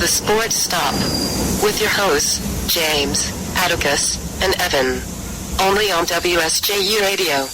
the Sports Stop with your hosts, James, Atticus, and Evan. Only on WSJU Radio.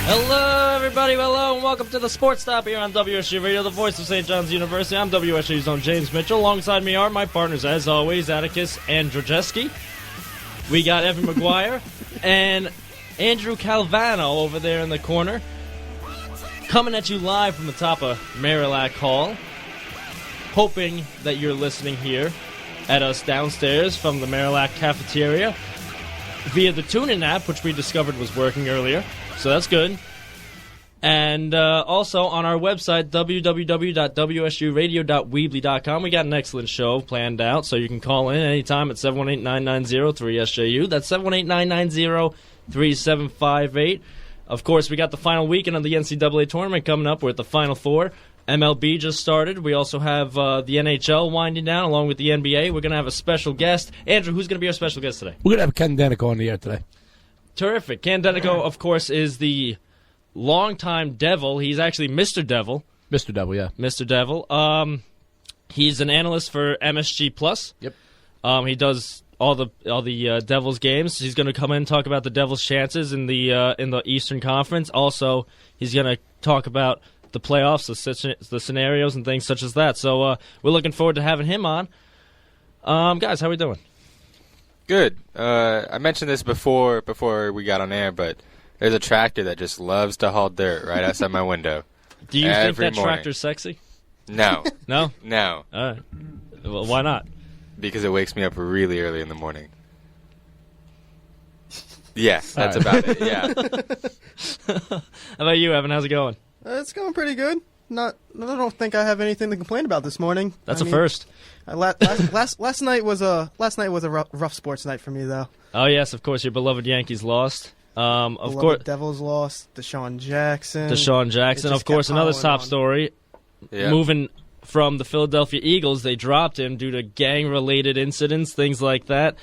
Hello, everybody. Hello, and welcome to the Sports Stop here on WSJU Radio, the voice of St. John's University. I'm WSJU's own James Mitchell. Alongside me are my partners, as always, Atticus and Drojeski. We got Evan McGuire and Andrew Calvano over there in the corner, coming at you live from the top of Marillac Hall, hoping that you're listening here at us downstairs from the Marillac cafeteria via the TuneIn app, which we discovered was working earlier. So that's good. And also on our website, www.wsjuradio.weebly.com, we got an excellent show planned out, so you can call in anytime at 718-990-3SJU. That's 718-990-3758. Of course, we got the final weekend of the NCAA tournament coming up. We're at the Final Four. MLB just started. We also have the NHL winding down, along with the NBA. We're going to have a special guest. Andrew, who's going to be our special guest today? We're going to have Ken Denico on the air today. Terrific. Ken Denico, of course, is the longtime Devil. He's actually Mr. Devil. Mr. Devil, yeah. Mr. Devil. He's an analyst for MSG Plus. Yep. He does all the Devils games. He's going to come in and talk about the Devils' chances in the Eastern Conference. Also, he's going to talk about the playoffs, the scenarios, and things such as that. So we're looking forward to having him on. Guys, how are we doing? Good. I mentioned this before we got on air, but there's a tractor that just loves to haul dirt right outside my window. Do you think that tractor's sexy? No. No? No. All right. Well, why not? Because it wakes me up really early in the morning. Yeah, that's All right. about it, yeah. How about you, Evan? How's it going? It's going pretty good. I don't think I have anything to complain about this morning. That's a first. Last night was a rough sports night for me, though. Oh yes, of course. Your beloved Yankees lost. Of course, Devils lost. Deshaun Jackson. Of course, another top story. Yeah. Moving from the Philadelphia Eagles, they dropped him due to gang-related incidents, things like that.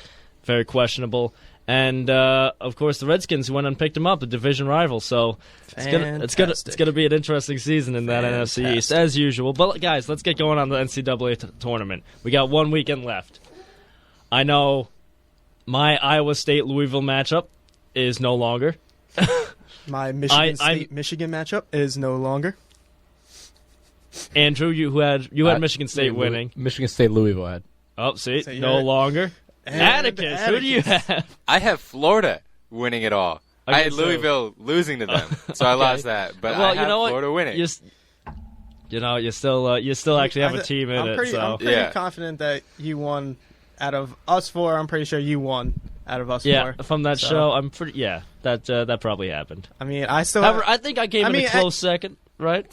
Very questionable. And of course, the Redskins who went and picked him up, the division rival. So it's gonna be an interesting season in that NFC East as usual. But guys, let's get going on the NCAA tournament. We got 1 weekend left. I know my Iowa State-Louisville matchup is no longer. My Michigan State-Michigan matchup is no longer. Andrew, you had Michigan State winning. Michigan State-Louisville had. Oh, see, no longer. Atticus, who do you have? I have Florida winning it all. I had Louisville losing to them, so I lost that. But I have Florida winning. You still actually have a team in it. I'm pretty confident that you won out of us four. I'm pretty sure you won out of us four. Yeah, from that show, I'm pretty. Yeah, that probably happened. I mean, I think I came in a close second, right?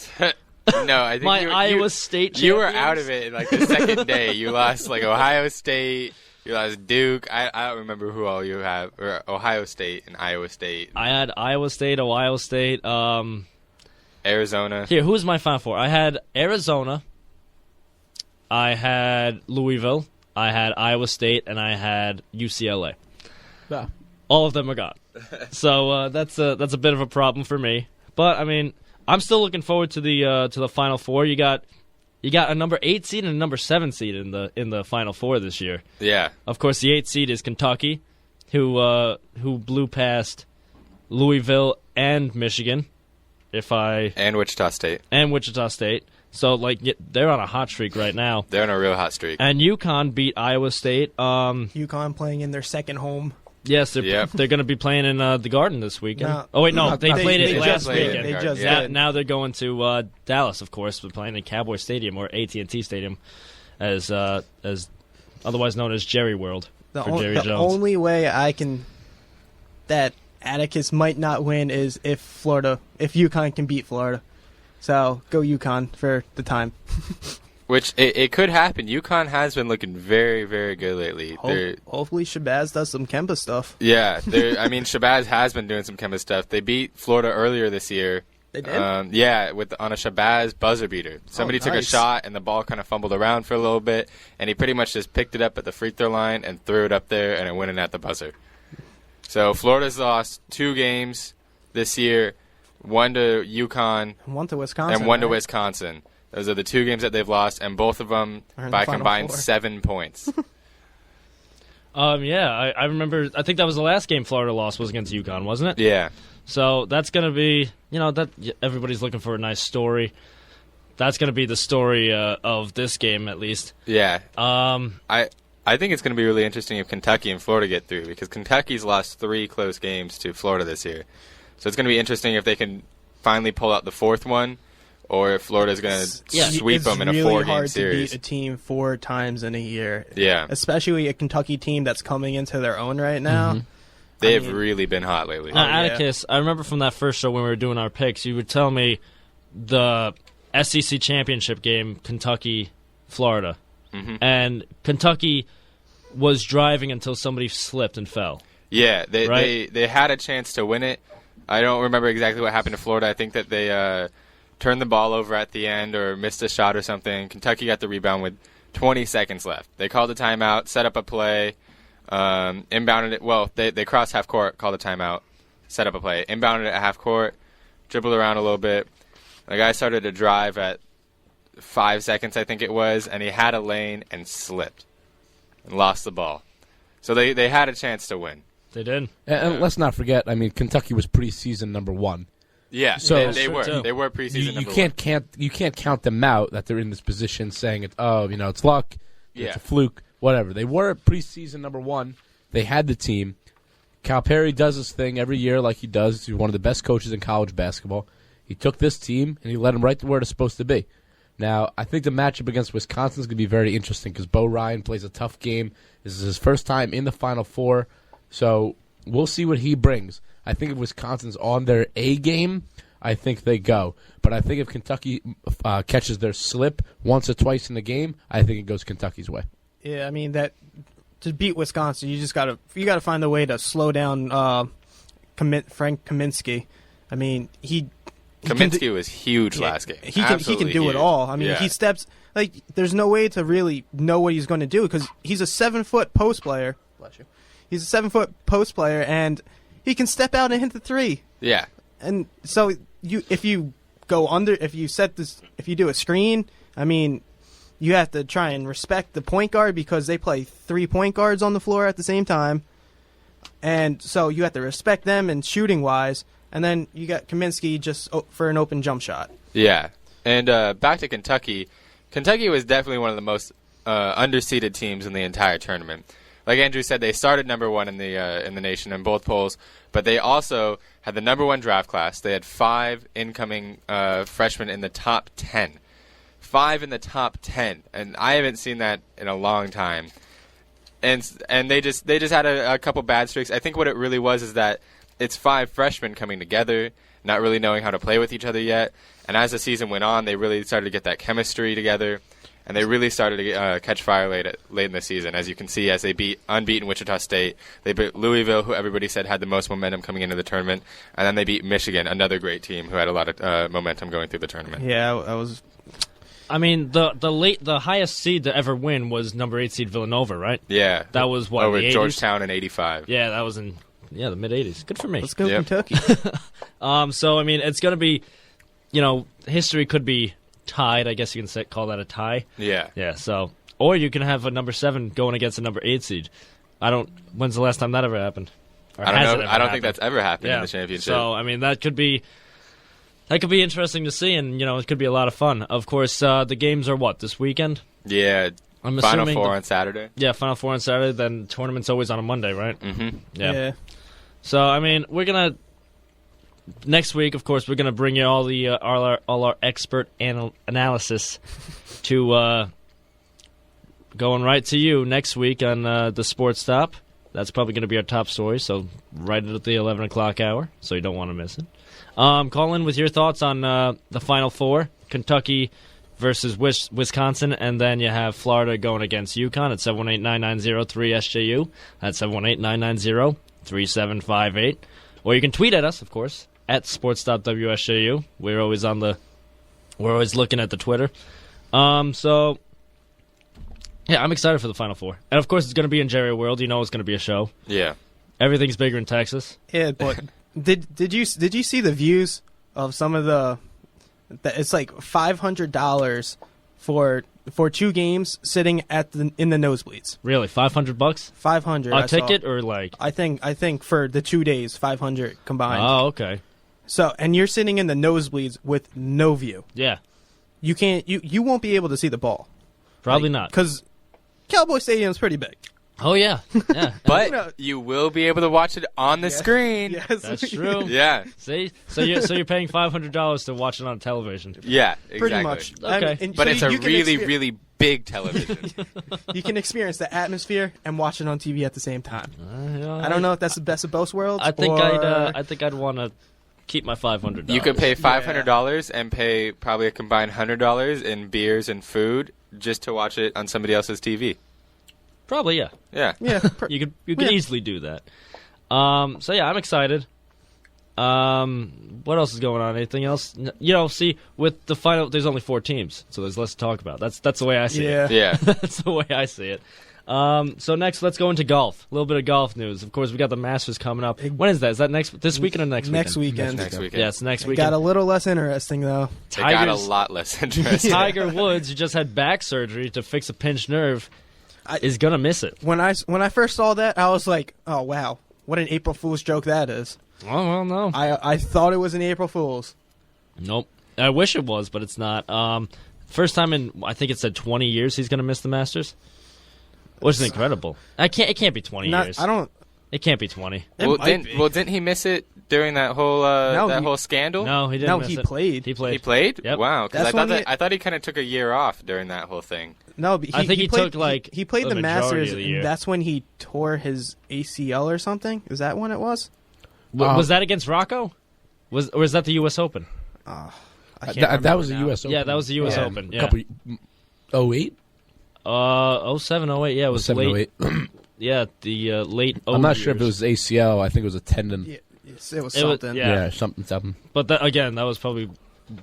No, I think my Iowa State. You were out of it in like the second day. You lost like Ohio State. You lost Duke. I don't remember who all you have. Or Ohio State and Iowa State. I had Iowa State, Ohio State, Arizona. Here, who's my Final Four? I had Arizona. I had Louisville. I had Iowa State, and I had UCLA. Yeah. All of them are gone. So that's a bit of a problem for me. But I mean, I'm still looking forward to the Final Four. You got a number 8 seed and a number 7 seed in the Final Four this year. Yeah. Of course, the 8 seed is Kentucky, who blew past Louisville and Michigan. And Wichita State. So they're on a hot streak right now. They're on a real hot streak. And UConn beat Iowa State. UConn playing in their second home. Yes, they're going to be playing in the Garden this weekend. They played it last weekend. Now they're going to Dallas, of course. They're playing in Cowboy Stadium or AT&T Stadium, as otherwise known as Jerry World for Jerry Jones. The only way that Atticus might not win is if UConn can beat Florida. So go UConn for the time. Which it could happen. UConn has been looking very, very good lately. Hopefully Shabazz does some Kemba stuff. Yeah, Shabazz has been doing some Kemba stuff. They beat Florida earlier this year. They did? on a Shabazz buzzer beater. Somebody took a nice. shot, and the ball kind of fumbled around for a little bit, and he pretty much just picked it up at the free throw line and threw it up there, and it went in at the buzzer. So Florida's lost 2 games this year, 1 to UConn, One to Wisconsin. and 1 to right? Wisconsin. Those are the 2 games that they've lost, and both of them Are in by the Final combined Four. 7 points. I remember. I think that was the last game Florida lost was against UConn, wasn't it? Yeah. So that's going to be, that everybody's looking for a nice story. That's going to be the story of this game, at least. Yeah. I think it's going to be really interesting if Kentucky and Florida get through, because Kentucky's lost 3 close games to Florida this year. So it's going to be interesting if they can finally pull out the 4th one, or if Florida's going to sweep them in a 4-game It's really hard series. to beat a team 4 times in a year. Yeah. Especially a Kentucky team that's coming into their own right now. They've really been hot lately. Now, yeah. Atticus, I remember from that first show when we were doing our picks, you would tell me the SEC championship game, Kentucky, Florida. Mhm. And Kentucky was driving until somebody slipped and fell. Yeah, Right? they had a chance to win it. I don't remember exactly what happened to Florida. I think that they turned the ball over at the end or missed a shot or something. Kentucky got the rebound with 20 seconds left. They called a timeout, set up a play, inbounded it. Well, they crossed half court, called a timeout, set up a play, inbounded it at half court, dribbled around a little bit. The guy started to drive at 5 seconds, I think it was, and he had a lane and slipped and lost the ball. So they had a chance to win. They did. And let's not forget, Kentucky was preseason number 1. Yeah, So- they were. True, too. They were preseason You number can't count them out that they're in this position saying it's luck, Yeah. it's a fluke, whatever. They were preseason number 1. They had the team. Calipari does his thing every year like he does. He's one of the best coaches in college basketball. He took this team and he led them right to where it's supposed to be. Now, I think the matchup against Wisconsin is going to be very interesting because Bo Ryan plays a tough game. This is his first time in the Final Four, so we'll see what he brings. I think if Wisconsin's on their A game, I think they go. But I think if Kentucky catches their slip once or twice in the game, I think it goes Kentucky's way. Yeah, I mean that to beat Wisconsin, you gotta find a way to slow down Frank Kaminsky. I mean, Kaminsky was huge last game. He can Absolutely do huge. it all. I mean, Yeah. he steps like there's no way to really know what he's going to do because he's a 7-foot post player. Bless you. He's a 7-foot post player, and he can step out and hit the 3. Yeah. And so if you go under, if you do a screen, I mean, you have to try and respect the point guard because they play 3 point guards on the floor at the same time, and so you have to respect them and shooting wise. And then you got Kaminsky just for an open jump shot. Yeah. And back to Kentucky. Kentucky was definitely one of the most underseeded teams in the entire tournament. Like Andrew said, they started number 1 in the nation in both polls, but they also had the number 1 draft class. They had 5 incoming freshmen in the top 10. 5 in the top 10, and I haven't seen that in a long time. And they just had a couple bad streaks. I think what it really was is that it's 5 freshmen coming together, not really knowing how to play with each other yet. And as the season went on, they really started to get that chemistry together, and they really started to catch fire late in the season. As you can see, as they beat unbeaten Wichita State, they beat Louisville, who everybody said had the most momentum coming into the tournament, and then they beat Michigan, another great team who had a lot of momentum going through the tournament. Yeah, I was. I mean, the highest seed to ever win was number 8 seed Villanova, right? Yeah. That was what, over the 80s? Georgetown in 85. Yeah, that was in the mid 80s. Good for me. Let's go Yep. Kentucky. So I mean, it's going to be, history could be tied. I guess you can call that a tie. Yeah. Yeah. So, or you can have a number 7 going against a number 8 seed. When's the last time that ever happened? Or I don't has it know. ever I don't happened? think that's ever happened Yeah. in the championship. So I mean, that could be interesting to see, and it could be a lot of fun. Of course, the games are this weekend? yeah. I'm Final assuming Four on Saturday. Yeah, Final Four on Saturday. Then tournament's always on a Monday, right? Mm-hmm. Yeah. So I mean, we're gonna next week. Of course, we're gonna bring you all the all our expert analysis to going right to you next week on the Sports Stop. That's probably gonna be our top story. So right at the 11 o'clock hour, so you don't want to miss it. Call in with your thoughts on the Final Four: Kentucky versus Wisconsin, and then you have Florida going against UConn at 718-990-3SJU. That's 718-990-3758. Or you can tweet at us, of course, at SportsStop.WSJU. We're always looking at the Twitter. So, yeah, I'm excited for the Final Four. And, of course, it's going to be in Jerry World. You know it's going to be a show. Yeah. Everything's bigger in Texas. Yeah, but did you see the views of some of the? It's like $500 for 2 games sitting in the nosebleeds. Really, $500? $500 A ticket or like? I think for the 2 days, $500 combined. Oh, okay. So, and you're sitting in the nosebleeds with no view. Yeah, You can't. You won't be able to see the ball. probably not. Because Cowboy Stadium's pretty big. Oh yeah, yeah. But you will be able to watch it on the screen. Yes, That's true. Yeah. See, so you're paying $500 to watch it on television. Yeah, exactly. Pretty much. Okay. and But so it's a you can really, really big television. You can experience the atmosphere and watch it on TV at the same time. Yeah, I don't know if that's the best of both worlds. I think or... I'd want to keep my $500. You could pay $500 and pay probably a combined $100 in beers and food just to watch it on somebody else's TV. Probably, yeah. Yeah. Yeah. You could easily do that. So yeah, I'm excited. What else is going on? Anything else? See, with the final, there's only 4 teams, so there's less to talk about. That's the way I see it. Yeah. That's the way I see it. So next, let's go into golf. A little bit of golf news. Of course, we got the Masters coming up. When is that? Is that this weekend or next weekend? Next weekend. Next weekend. Yes, next It weekend. got a little less interesting though. It got a Tigers- lot less interesting. Tiger Woods, who just had back surgery to fix a pinched nerve, is gonna miss it. When I first saw that, I was like, oh wow, what an April Fool's joke that is. Oh well, no. I thought it was an April Fool's. Nope. I wish it was, but it's not. First time in, I think it said 20 years he's going to miss the Masters. Which is incredible. It can't be 20 years. I don't. It can't be 20. Well, might be. didn't he miss it during that whole whole scandal? No, he didn't No, miss he it. played. He played. He played? Yep. Wow, because That's when I thought he kind of took a year off during that whole thing. No, but I think he played, took, like, he played the the majority Masters. of the year. And that's when he tore his ACL or something. Is that when it was? Was that against Rocco? Or was that the U.S. Open? I can't That was the remember now. U.S. Open. Yeah, that was the U.S. Yeah. Open. Yeah. Couple, 08? 07, 08. Yeah, it was 07, late. 08. Yeah, the late. I'm not sure if it years. was ACL. I think it was a tendon. Yeah, yes, it was It was- something. yeah. Something. But that, again, that was probably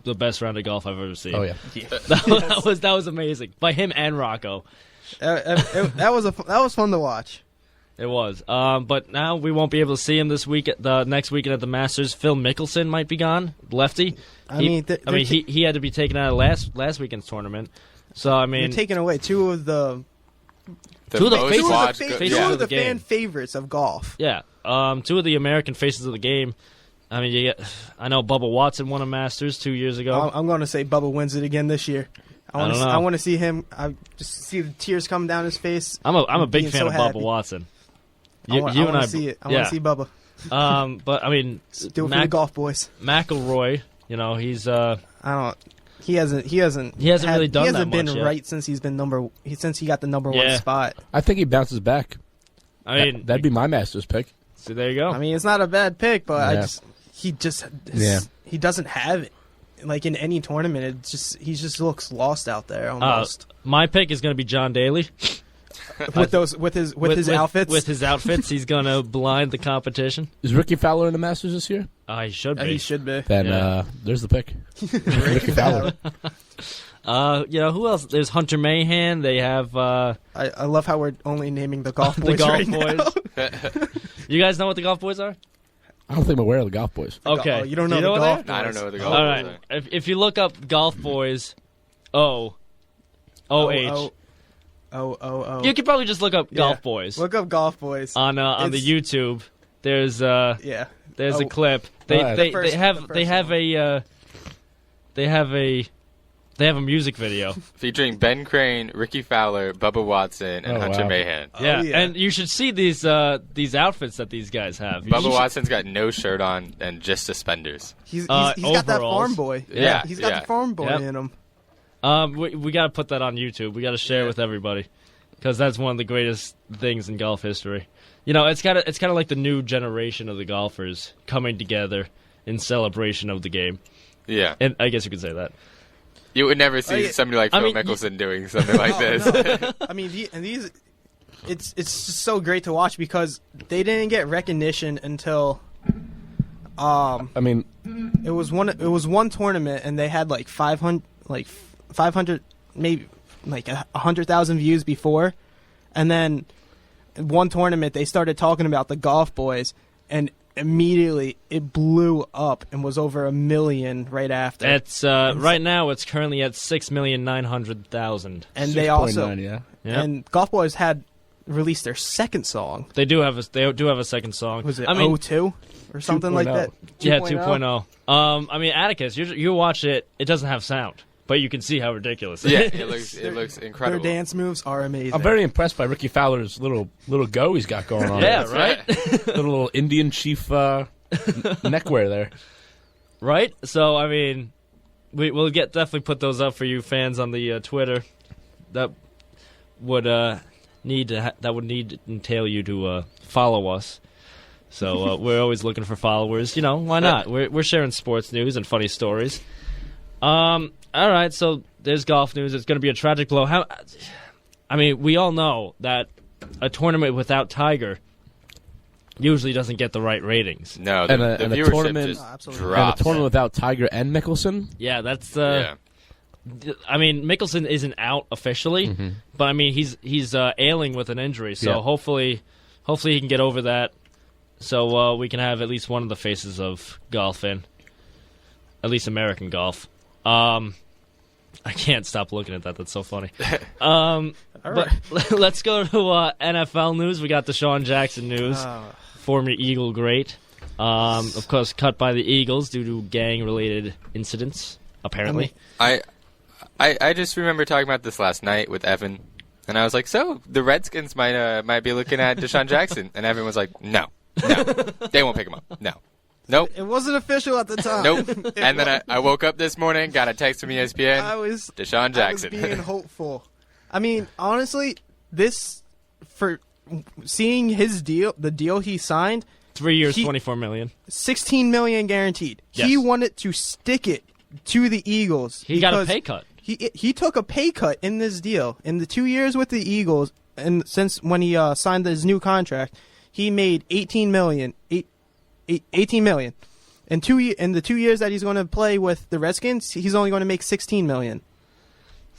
the best round of golf I've ever seen. Oh, yeah. that was amazing by him and Rocco. That was fun to watch. It was. But now we won't be able to see him this week. The next weekend at the Masters, Phil Mickelson might be gone. Lefty. He had to be taken out of last weekend's tournament. So I mean, You're taking away two of the Two of the most faces- watched faces two of of the the fan game. favorites of golf. yeah, two of the American faces of the game. I mean, I know Bubba Watson won a Masters 2 years ago. I'm going to say Bubba wins it again this year. I don't know. I want to see him. I just see the tears coming down his face. I'm a big being fan so of happy. Bubba Watson. I want to see it. I want to see Bubba. But I mean, Do it for the golf boys. McIlroy, he's I don't. He hasn't really done He hasn't that been much yet. right since he got the number one Yeah. spot. I think he bounces back. I mean, That'd be my Masters pick. so there you go. I mean, it's not a bad pick, but Yeah. he doesn't have it. Like in any tournament, he just looks lost out there almost. My pick is going to be John Daly. with his outfits. With his outfits, he's going to blind the competition. Is Ricky Fowler in the Masters this year? He should be. He should be. Then Yeah. there's the pick. Ricky Fowler. Who else? There's Hunter Mahan. They have I love how we're only naming the golf boys the golf right boys. now. You guys know what the golf boys are? I don't think I'm aware of the golf boys. Okay. Oh, you don't know Do the what golf they I are? don't know what the golf All boys right. are. If you look up golf boys, OH. Oh. You could probably just look up Yeah. golf boys Look up golf boys. on the It's- YouTube. There's Yeah. There's a Oh. clip. Alright. They The have a music video. Featuring Ben Crane, Ricky Fowler, Bubba Watson, and Oh, Hunter wow. Mahan. Yeah. yeah. And you should see these outfits that these guys have. You Bubba should- Watson's got no shirt on and just suspenders. He's got that overalls. farm boy. Yeah, He's got yeah. the farm boy Yep. in him. We got to put that on YouTube. We got to share it with everybody because that's one of the greatest things in golf history. It's kind of like the new generation of the golfers coming together in celebration of the game. Yeah. And I guess you could say that. You would never see yeah. somebody like I Phil mean, Mickelson doing something like this. No. I mean, these. It's just so great to watch because they didn't get recognition until I mean, It was one tournament, and they had like 500, maybe like 100,000 views before, and then one tournament they started talking about the golf boys, and immediately it blew up and was over 1 million right after. It's right now it's currently at 6,900,000. And they also 6.9, yeah. Yep. and golf boys had released their second song. They do have a second song. Was it I mean, 02 or something like that? 2.0. yeah, 2.0? 2.0. I mean, Atticus, you watch it. It doesn't have sound, but you can see how ridiculous. Yeah, It it looks incredible. Their dance moves are amazing. I'm very impressed by Ricky Fowler's little go he's got going on. yeah, there. right. little Indian chief neckwear there. Right. So I mean, we'll definitely put those up for you fans on the Twitter. That would need to entail you to follow us. So we're always looking for followers. You know, why not? We're sharing sports news and funny stories. All right, so there's golf news. It's going to be a tragic blow. I mean, we all know that a tournament without Tiger usually doesn't get the right ratings. No, And the a viewership tournament- just absolutely. And drops. a tournament without Tiger and Mickelson. Yeah, that's Yeah. I mean, Mickelson isn't out officially, but I mean he's ailing with an injury, so Yeah. hopefully he can get over that, so we can have at least one of the faces of golf in, at least American golf. I can't stop looking at that. That's so funny. But let's go to NFL news. We got Deshaun Jackson news, former Eagle great. Of course, cut by the Eagles due to gang-related incidents. Apparently, I just remember talking about this last night with Evan, and I was like, so the Redskins might be looking at Deshaun Jackson, and Evan was like, no, they won't pick him up, no. Nope. It wasn't official at the time. Nope. And then I woke up this morning, got a text from ESPN. Deshaun Jackson. I was being hopeful. I mean, honestly, for seeing his deal, the deal he signed, 3 years, $24 million. $16 million guaranteed. Yes. He wanted to stick it to the Eagles. He got a because pay cut. He took a pay cut in this deal. In the 2 years with the Eagles, and since when he signed his new contract, he made $18 million. $18 million. In the 2 years that he's going to play with the Redskins, he's only going to make $16 million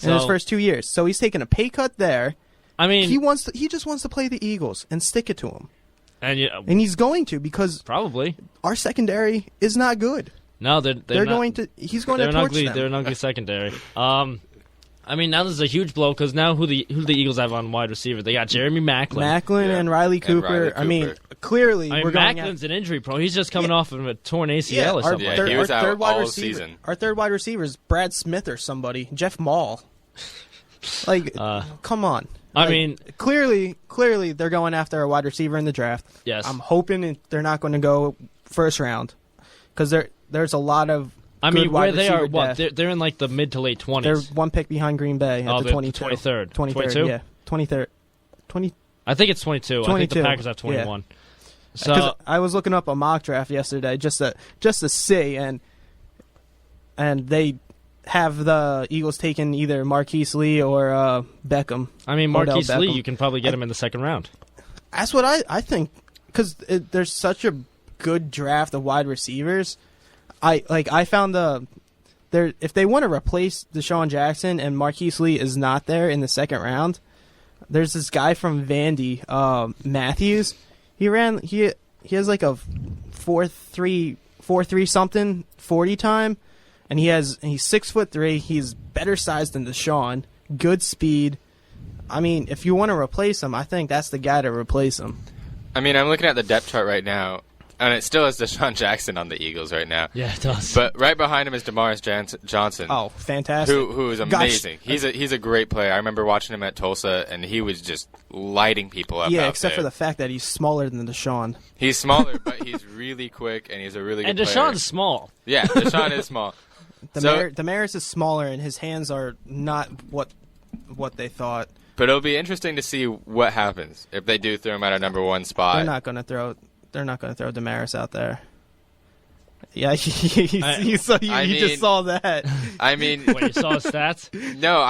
in his first 2 years. So he's taking a pay cut there. I mean, He just wants to play the Eagles and stick it to him, and he's going to because probably our secondary is not good. no, they're not, going to. He's going they're to an torch ugly. them. They're an ugly secondary. I mean, now this is a huge blow because now who the Eagles have on wide receiver? They got Jeremy Maclin. Yeah. and Riley Cooper. Riley Cooper. I mean, clearly I mean, we're going Macklin's an injury prone. He's just coming off of a torn ACL or our something. Yeah, like he that. was out third wide all receiver, season. Our third wide receiver is Brad Smith or somebody. Jeff Maul. Like, come on. I Like, mean, clearly they're going after a wide receiver in the draft. yes. I'm hoping they're not going to go first round because there's a lot of. I good mean, where wide they are, receiver what? depth. They're in like the mid to late 20s. They're one pick behind Green Bay at the they're 23rd. 23rd. 23rd, yeah. 23rd. 20. I think it's 22. I think the 22, Packers have 21. So 'Cause I was looking up a mock draft yesterday just to see, and they have the Eagles taking either Marquise Lee or Beckham. I mean, Odell Marquise Lee, Beckham. you can probably get him in the second round. That's what I think, because there's such a good draft of wide receivers. I found if they want to replace Deshaun Jackson and Marquise Lee is not there in the second round, there's this guy from Vandy, Matthews. He has like a 4.3 something 40 time, and he's 6'3". He's better sized than Deshaun. Good speed. I mean, if you want to replace him, I think that's the guy to replace him. I mean, I'm looking at the depth chart right now, and it still has Deshaun Jackson on the Eagles right now. Yeah, it does. But right behind him is Demarcus Johnson. Oh, fantastic! Who is amazing. He's a great player. I remember watching him at Tulsa, and he was just lighting people up. Yeah, out except there. for the fact that he's smaller than Deshaun. He's smaller, but he's really quick, and he's a really good and player. Deshaun's small. Yeah, Deshaun is small. Demaris is smaller, and his hands are not what they thought. But it'll be interesting to see what happens if they do throw him at a number one spot. They're not going to throw Demaris out there. Yeah, you I just mean- saw that. I mean, Wait, you saw his stats? no,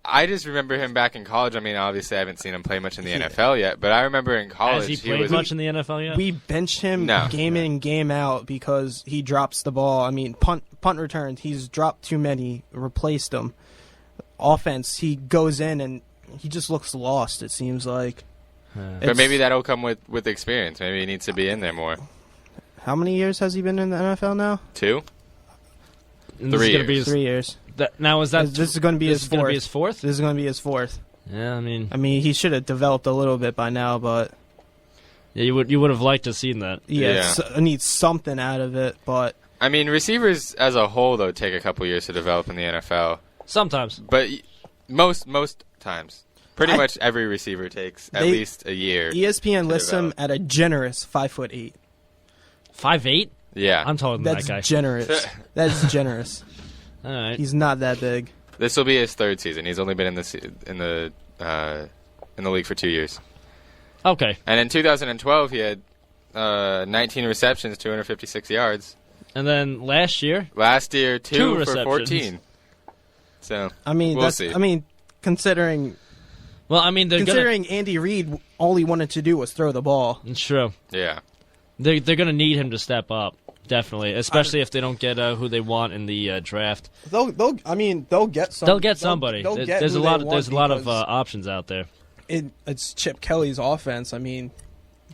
I just remember him back in college. I mean, obviously, I haven't seen him play much in the NFL yet, but I remember in college Has he played much in the NFL yet? We benched him No. game in, game out because he drops the ball. I mean, punt returns, he's dropped too many, replaced them. Offense, he goes in and he just looks lost, it seems like. But maybe that'll come with experience. Maybe he needs to be in there more. How many years has he been in the NFL now? 2? And this is 3 gonna be years. his, 3 years. now is that This is going to be this his is gonna fourth. be his fourth? This is going to be his fourth. Yeah, I mean, He should have developed a little bit by now, but yeah, you would have liked to have seen that. Yeah. I need something out of it, but I mean, receivers as a whole, though, take a couple years to develop in the NFL. Sometimes. But most times. Pretty I- much every receiver takes at least a year. ESPN lists him develop. at a generous 5'8". 5'8"? Yeah. I'm taller than That's that guy. generous. That's generous. All right. He's not that big. This will be his 3rd season. He's only been in the league for 2 years. Okay. And in 2012, he had 19 receptions, 256 yards. And then last year, Last year, 2 2 for receptions. 14. So we'll see. Considering well, I mean, they're Andy Reid, all he wanted to do was throw the ball. It's true. Yeah. They're gonna need him to step up, definitely, especially if they don't get who they want in the draft. They'll get some. They'll get somebody. They'll get There's who a they lot. want There's a lot of because options out there. it's Chip Kelly's offense. I mean,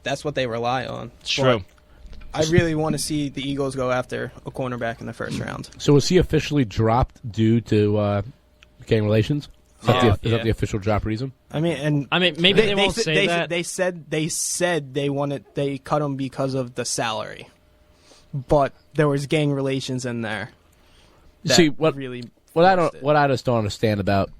that's what they rely on. It's true. I really want to see the Eagles go after a cornerback in the first round. So was he officially dropped due to gang relations? Is that the official drop reason? I mean, maybe they won't say that. They said they cut him because of the salary, but there was gang relations in there. See What I just don't understand about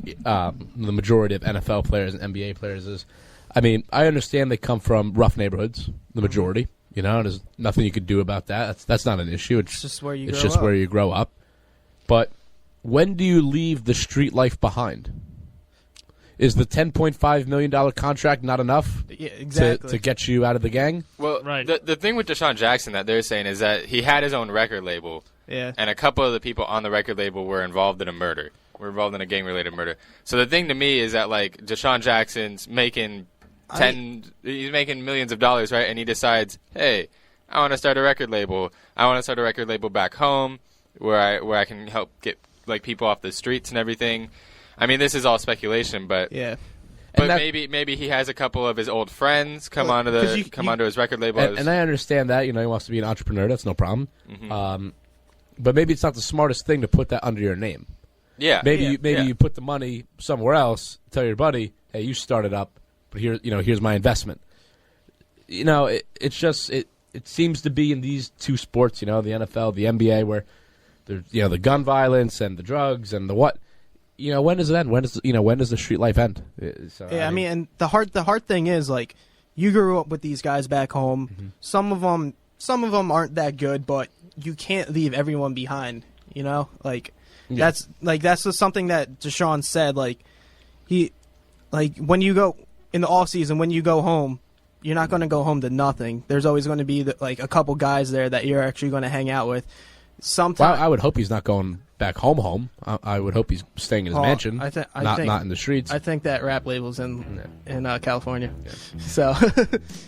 the majority of NFL players and NBA players is, I mean, I understand they come from rough neighborhoods, the majority. You know, there's nothing you could do about that. That's not an issue. It's just where you. It's grow just up. where you grow up. But when do you leave the street life behind? Is the $10.5 million contract not enough to get you out of the gang? Well, Right. the thing with Deshaun Jackson that they're saying is that he had his own record label, Yeah. and a couple of the people on the record label were involved in a murder. Were involved in a gang-related murder. So the thing to me is that, like, Deshaun Jackson's making he's making millions of dollars, right? And he decides, hey, I want to start a record label. I want to start a record label back home where I can help get like people off the streets and everything. I mean, this is all speculation, but Yeah. but maybe he has a couple of his old friends come onto his record label. And I understand that. You know, he wants to be an entrepreneur. That's no problem. Mm-hmm. But maybe it's not the smartest thing to put that under your name. Yeah. Maybe you put the money somewhere else. Tell your buddy, hey, you start it up, but here's my investment. You know, it seems to be in these two sports, you know, the NFL, the NBA, where there's the gun violence and the drugs and the what. You know, when does it end? When does the street life end? So, Yeah, I mean, and the hard thing is, like, you grew up with these guys back home. Mm-hmm. Some of them aren't that good, but you can't leave everyone behind. You know, that's just something that Deshaun said. When you go in the off season, when you go home, you're not going to go home to nothing. There's always going to be a couple guys there that you're actually going to hang out with. Sometimes I would hope he's not going back home. I would hope he's staying in his mansion, I think not in the streets. I think that rap label's in California, so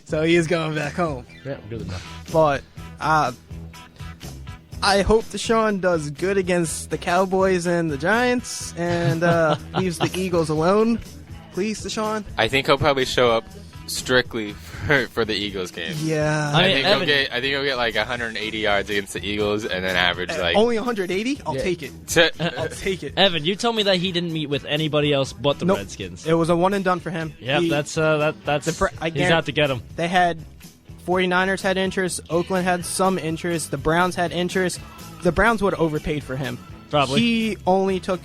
so he is going back home. Yeah, good enough. But I hope Deshaun does good against the Cowboys and the Giants and leaves the Eagles alone. Please, Deshaun. I think he'll probably show up strictly for the Eagles game. Yeah. I I mean, think he'll get like 180 yards against the Eagles and then average like Only 180? I'll take it. I'll take it. Evan, you told me that he didn't meet with anybody else but the Nope. Redskins. It was a one and done for him. Yep, that's I he's out to get him. They had 49ers had interest. Oakland had some interest. The Browns had interest. The Browns would have overpaid for him. Probably. He only took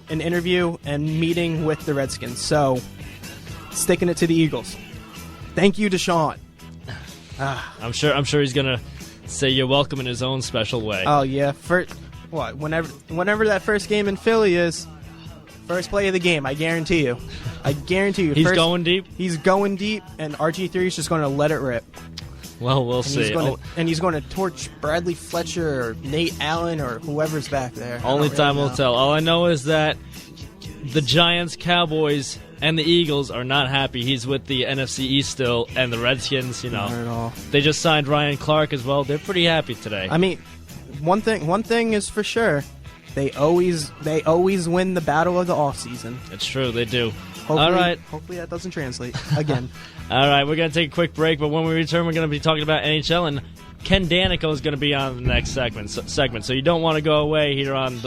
an interview and meeting with the Redskins. So, sticking it to the Eagles. Thank you, Deshaun. I'm sure he's gonna say you're welcome in his own special way. Oh yeah, whenever that first game in Philly is, first play of the game, I guarantee you. He's going deep. He's going deep, and RG3 is just going to let it rip. Well, we'll And see. he's going to torch Bradley Fletcher or Nate Allen or whoever's back there. Only I don't time really will know. tell. All I know is that the Giants, Cowboys, and the Eagles are not happy. He's with the NFC East still, and the Redskins, Not at all. they just signed Ryan Clark as well. They're pretty happy today. I mean, one thing is for sure. They always win the battle of the offseason. It's true, they do. Hopefully, All right. Hopefully that doesn't translate again. All right, we're going to take a quick break, but when we return, we're going to be talking about NHL, and Ken Danico is going to be on the next segment. So you don't want to go away here on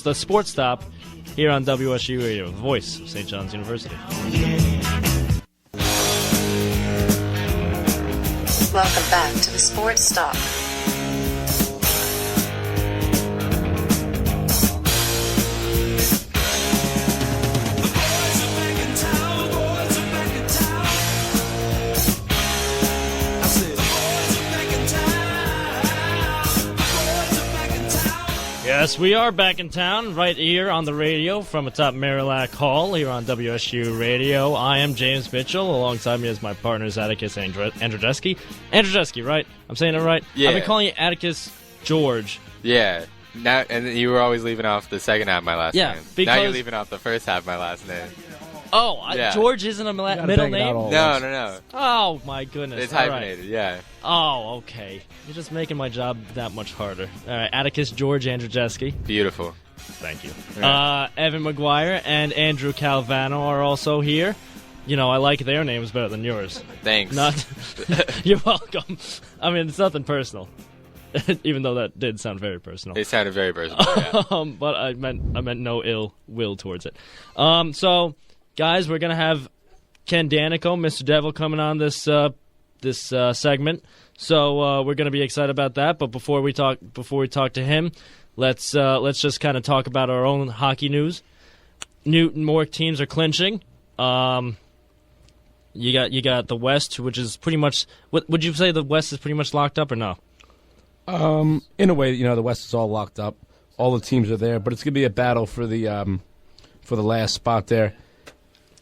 the Sports Stop here on WSJU Radio, the voice of St. John's University. Welcome back to the Sports Stop. Yes, we are back in town right here on the radio from atop Marillac Hall here on WSU Radio. I am James Mitchell. Alongside me is my partners Atticus Andrzejewski. Andrzejewski, right? I'm saying it right? Yeah. I've been calling you Atticus George. Yeah. Now, and you were always leaving off the second half of my last name. Now because- you're leaving off the first half of my last name. Oh, Yeah. George isn't a middle bang it name? out all. No. Oh, my goodness. It's All right. hyphenated, yeah. Oh, okay. You're just making my job that much harder. All right, Atticus George Andrzejewski. Beautiful. Thank you. Yeah. Evan McGuire and Andrew Calvano are also here. You know, I like their names better than yours. Thanks. Not. You're welcome. I mean, it's nothing personal, even though that did sound very personal. It sounded very personal. Yeah. But I meant no ill will towards it. So, guys, we're gonna have Ken Danico, Mr. Devil, coming on this segment. So we're gonna be excited about that. But before we talk to him, let's just kind of talk about our own hockey news. More teams are clinching. You got the West, which is pretty much. Would you say the West is pretty much locked up or no? In a way, the West is all locked up. All the teams are there, but it's going to be a battle for the last spot there.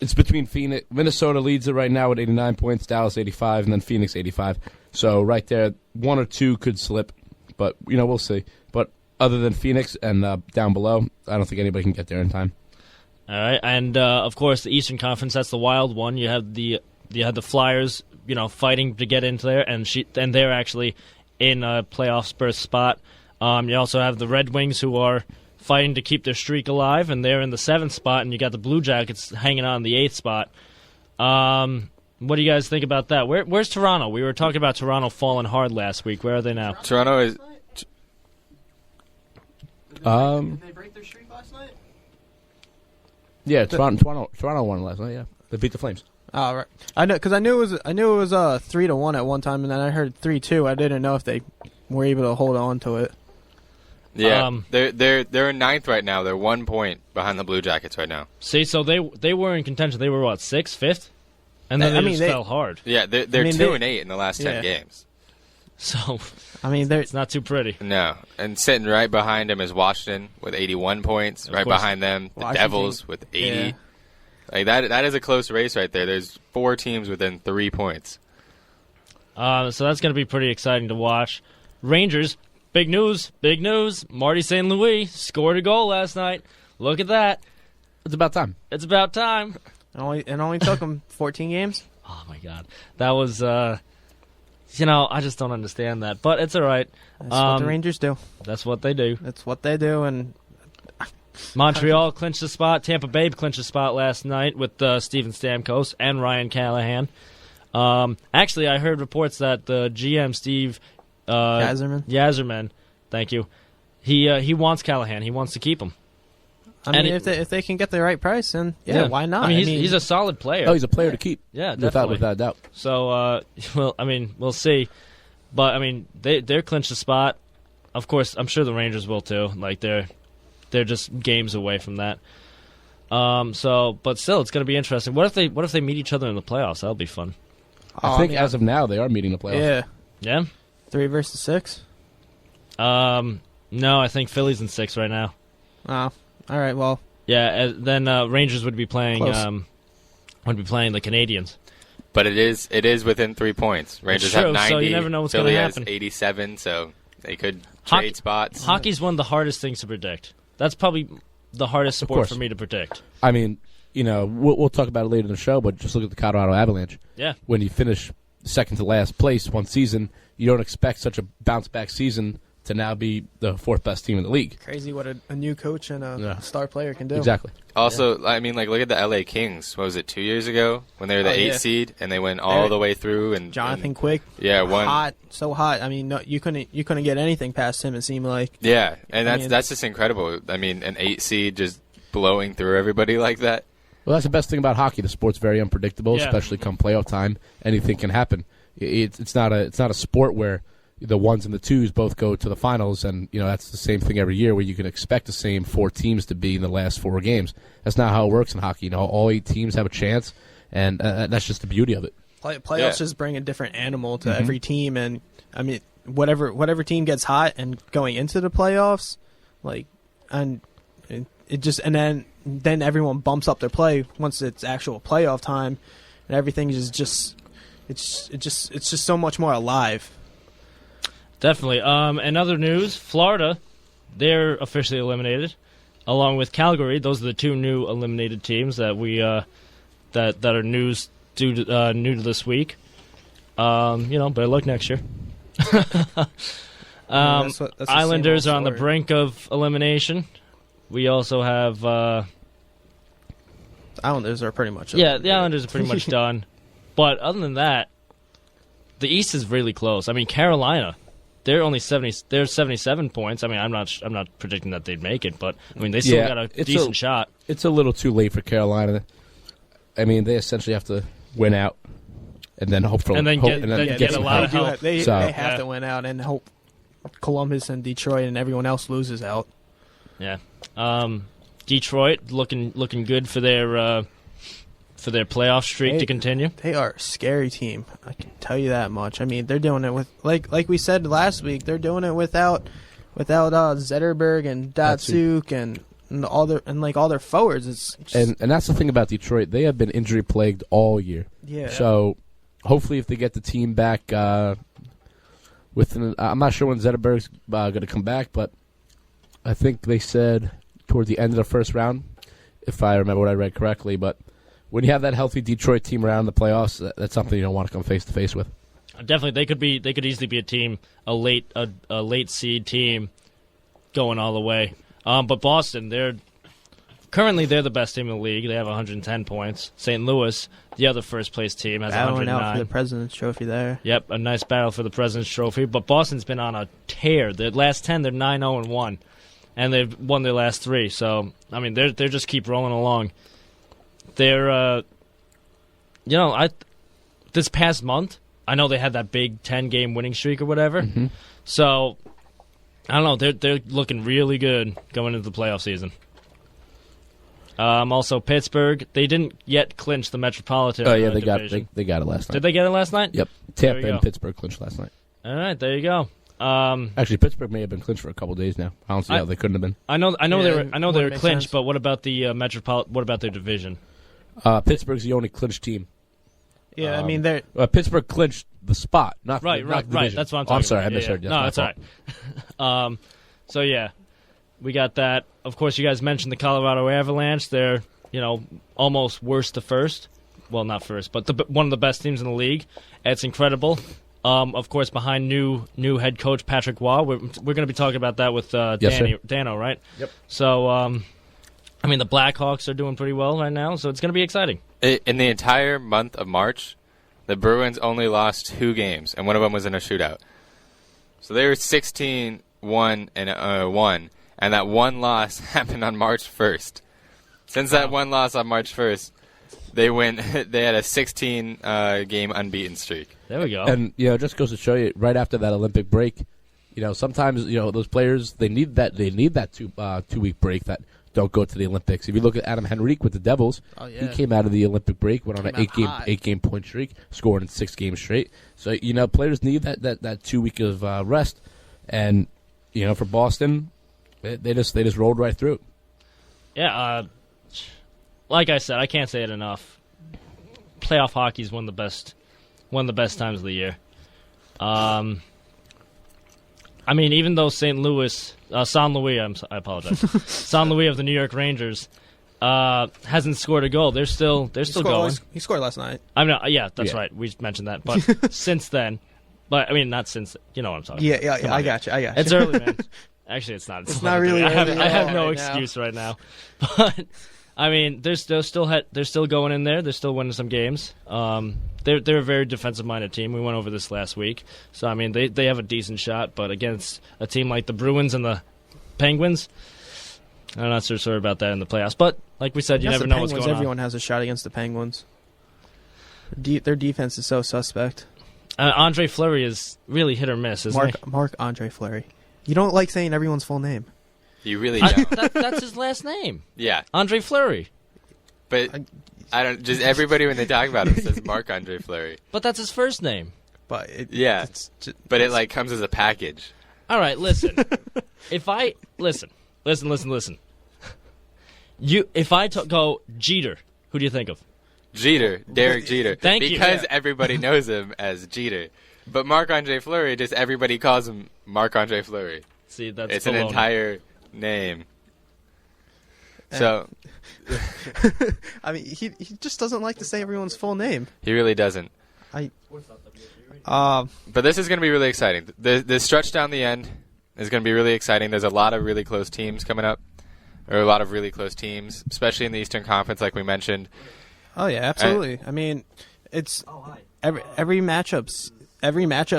It's between Phoenix. Minnesota leads it right now with 89 points, Dallas 85, and then Phoenix 85. So right there, one or two could slip, but we'll see. But other than Phoenix and down below, I don't think anybody can get there in time. All right, and of course the Eastern Conference, that's the wild one. You have the Flyers, fighting to get into there, and they're actually in a playoff spurt spot. You also have the Red Wings, who are fighting to keep their streak alive, and they're in the 7th spot, and you got the Blue Jackets hanging on the 8th spot. What do you guys think about that? Where's Toronto? We were talking about Toronto falling hard last week. Where are they now? Toronto is. Did they break their streak last night? Yeah, Toronto won last night. Yeah, they beat the Flames. Oh, right. I know, because I knew it was 3-1 at one time, and then I heard 3-2. I didn't know if they were able to hold on to it. Yeah, they're in 9th right now. They're 1 point behind the Blue Jackets right now. See, so they were in contention. They were what, 6th, 5th, and then they fell hard. Yeah, they're 2-8 in the last 10 games. So, I mean, it's not too pretty. No, and sitting right behind them is Washington with 81 points. Right course. behind them, the Washington. Devils with 80. Yeah. Like that is a close race right there. There's 4 teams within 3 points. So that's going to be pretty exciting to watch. Rangers, big news. Marty St. Louis scored a goal last night. Look at that. It's about time. It's about time. It only took them 14 games. Oh, my God. That was, I just don't understand that. But it's all right. That's what the Rangers do. That's what they do. That's what they do, and Montreal clinched the spot. Tampa Bay clinched the spot last night with Steven Stamkos and Ryan Callahan. Actually, I heard reports that the GM, Steve Yzerman, thank you, he wants Callahan. He wants to keep him. I mean, if they can get the right price, then why not? I mean, he's a solid player. Oh, he's a player to keep. Yeah, definitely. Without doubt. So, we'll see. But I mean, they're clinched the spot. Of course, I'm sure the Rangers will too. Like they're just games away from that. But still, it's going to be interesting. What if they meet each other in the playoffs? That'll be fun. I think as of now they are meeting the playoffs. Yeah. 3 versus 6. No, I think Philly's in 6 right now. Oh, all right. Well, yeah. Then Rangers would be playing the Canadiens. But it is within 3 points. Rangers true, have 90. so you never know what's Philly gonna has happen. 87, so they could trade spots. Hockey's one of the hardest things to predict. That's probably the hardest sport course. for me to predict. I mean, we'll talk about it later in the show, but just look at the Colorado Avalanche. Yeah. When you finish second to last place one season, you don't expect such a bounce-back season to now be the fourth best team in the league. Crazy what a new coach and a star player can do. Exactly. Also, I mean, like, look at the LA Kings. What was it, 2 years ago when they were the 8th seed and they went all the way through? And Jonathan Quick, won. So hot. I mean, no, you couldn't get anything past him. It seemed like. Yeah, and that's just incredible. I mean, an 8 seed just blowing through everybody like that. Well, that's the best thing about hockey. The sport's very unpredictable, Yeah. especially come playoff time. Anything can happen. It's not a sport where the ones and the twos both go to the finals, and that's the same thing every year where you can expect the same 4 teams to be in the last 4 games. That's not how it works in hockey. All 8 teams have a chance, and that's just the beauty of it. Playoffs just bring a different animal to every team, and I mean, whatever team gets hot and going into the playoffs, then everyone bumps up their play once it's actual playoff time, and everything is just so much more alive. Definitely. In other news, Florida, they're officially eliminated, along with Calgary. Those are the 2 new eliminated teams that we that are new to this week. Better luck next year. That's the same Islanders old are on the story. brink of elimination. We also have Islanders are pretty much. the Islanders are pretty much done. But other than that, the East is really close. I mean, Carolina. They're only 70. They're 77 points. I mean, I'm not predicting that they'd make it, but I mean, they still got a decent shot. It's a little too late for Carolina. I mean, they essentially have to win out, and then hopefully get a lot of help. They have to win out and hope Columbus and Detroit and everyone else loses out. Yeah, Detroit looking good for their playoff streak to continue. They are a scary team. I can tell you that much. I mean, they're doing it with like we said last week. They're doing it without Zetterberg and Datsuk and all their forwards. It's just, and that's the thing about Detroit. They have been injury plagued all year. Yeah. So hopefully, if they get the team back, I'm not sure when Zetterberg's going to come back, but I think they said toward the end of the first round, if I remember what I read correctly. But when you have that healthy Detroit team around the playoffs, that's something you don't want to come face to face with. Definitely, they could easily be a team, a late seed team, going all the way. But Boston, they're the best team in the league. They have 110 points. St. Louis, the other first place team, has battling 109. out for the President's Trophy there. Yep, a nice battle for the President's Trophy. But Boston's been on a tear. The last 10, they're 9-0-1, and they've won their last 3. So I mean, they're just keep rolling along. They're, this past month, I know they had that big 10-game winning streak or whatever. Mm-hmm. So, I don't know. They're looking really good going into the playoff season. Also, Pittsburgh, they didn't yet clinch the Metropolitan division. they got it last night. Did they get it last night? Yep, There Tampa you and go. Pittsburgh clinched last night. All right, there you go. Actually, Pittsburgh may have been clinched for a couple days now. I don't see how they couldn't have been. I know Yeah, they were makes clinched, sense. but what about the What about their division? Pittsburgh's the only clinched team. Yeah, I mean they're Pittsburgh clinched the spot, not Right. the division. That's what I'm Oh, talking I'm sorry, about. I misheard you. No, That's that's my all right. So yeah, we got that. Of course, you guys mentioned the Colorado Avalanche. They're almost worst to first. Well, not first, but one of the best teams in the league. It's incredible. Of course, behind new head coach Patrick Waugh. We're going to be talking about that with Yes, sir. Dano, right? Yep. So, I mean, the Blackhawks are doing pretty well right now, so it's going to be exciting. In the entire month of March, the Bruins only lost 2 games, and one of them was in a shootout. So they were 16-1 and 1, and that one loss happened on March 1st. Since that one loss on March 1st, they had a 16 game unbeaten streak. There we go. And it just goes to show you, right after that Olympic break, sometimes those players they need that 2-week break that don't go to the Olympics. If you look at Adam Henrique with the Devils, he came out of the Olympic break, went on an 8-game point streak, scored in 6 games straight. So players need that 2 week of rest, and for Boston, they just rolled right through. Yeah, like I said, I can't say it enough. Playoff hockey is one of the best times of the year. I mean, even though St. Louis, San Luis, I apologize, San Luis of the New York Rangers hasn't scored a goal. They're still going. He scored last night. I mean, yeah, that's right. We mentioned that, but since then, but I mean, not since. You know what I'm talking about. Yeah. I got you. It's early, man. Actually, it's not. It's not really. I have no right excuse right now, but I mean, they're still going in there. They're still winning some games. They're a very defensive-minded team. We went over this last week, so I mean, they have a decent shot. But against a team like the Bruins and the Penguins, I'm not so sure about that in the playoffs. But like we said, you never know what's going on. Everyone has a shot against the Penguins. Their defense is so suspect. Andre Fleury is really hit or miss, isn't he? Marc-Andre Fleury. You don't like saying everyone's full name. You really don't. That's his last name. Yeah. Andre Fleury. But I don't. Just everybody when they talk about him says Marc-Andre Fleury. But that's his first name. But but it like comes as a package. All right, listen. If I listen. If I go Jeter, who do you think of? Derek Jeter. Thank you. Because everybody knows him as Jeter. But Marc-Andre Fleury, just everybody calls him Marc-Andre Fleury. See, that's it's baloney. an entire name. So, I mean, he just doesn't like to say everyone's full name. He really doesn't. But this is going to be really exciting. The stretch down the end is going to be really exciting. There's a lot of really close teams coming up, or a lot of really close teams, especially in the Eastern Conference, like we mentioned. Oh yeah, absolutely. I mean, it's every matchup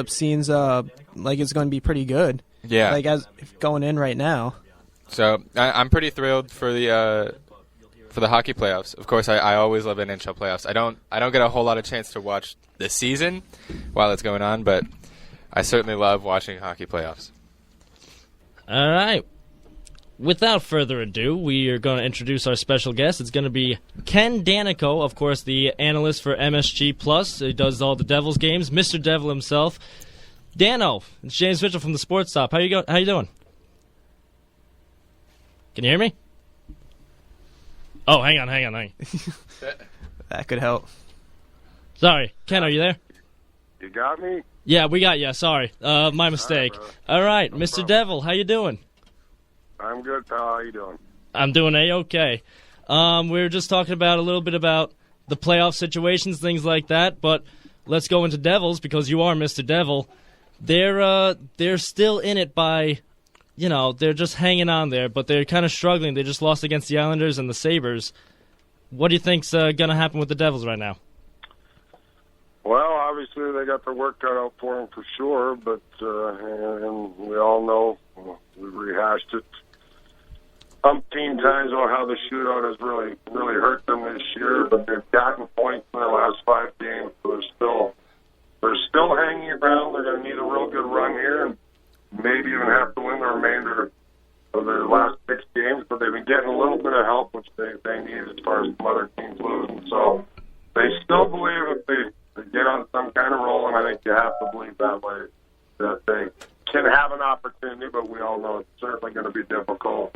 seems like it's going to be pretty good. Yeah, like as going in right now. So I'm pretty thrilled for the hockey playoffs. Of course, I always love NHL playoffs. I don't get a whole lot of chance to watch the season while it's going on, but I certainly love watching hockey playoffs. All right. Without further ado, we are going to introduce our special guest. It's going to be Ken Danico, of course, the analyst for MSG Plus. He does all the Devils games, Mr. Devil himself. Dano, it's James Mitchell from the SportsStop. How you doing? Can you hear me? Oh, hang on. That could help. Sorry. Ken, are you there? You got me? Yeah, we got you. Sorry. My mistake. All right, No Mr. problem. Devil, how you doing? I'm good, pal. How you doing? I'm doing A-okay. We were just talking about a little bit about the playoff situations, things like that, but let's go into Devils because you are Mr. Devil. They're still in it by, they're just hanging on there, but they're kind of struggling. They just lost against the Islanders and the Sabres. What do you think's going to happen with the Devils right now? Well, obviously they got their work cut out for them for sure, but and we all know, we rehashed it umpteen times on how the shootout has really hurt them this year, but they've gotten points in their last 5 games, so they're still hanging around. They're going to need a real good run here, and maybe even have to win the remainder of their last 6 games, but they've been getting a little bit of help, which they need as far as some other teams losing. So they still believe if they get on some kind of roll, and I think you have to believe that way, that they can have an opportunity, but we all know it's certainly going to be difficult.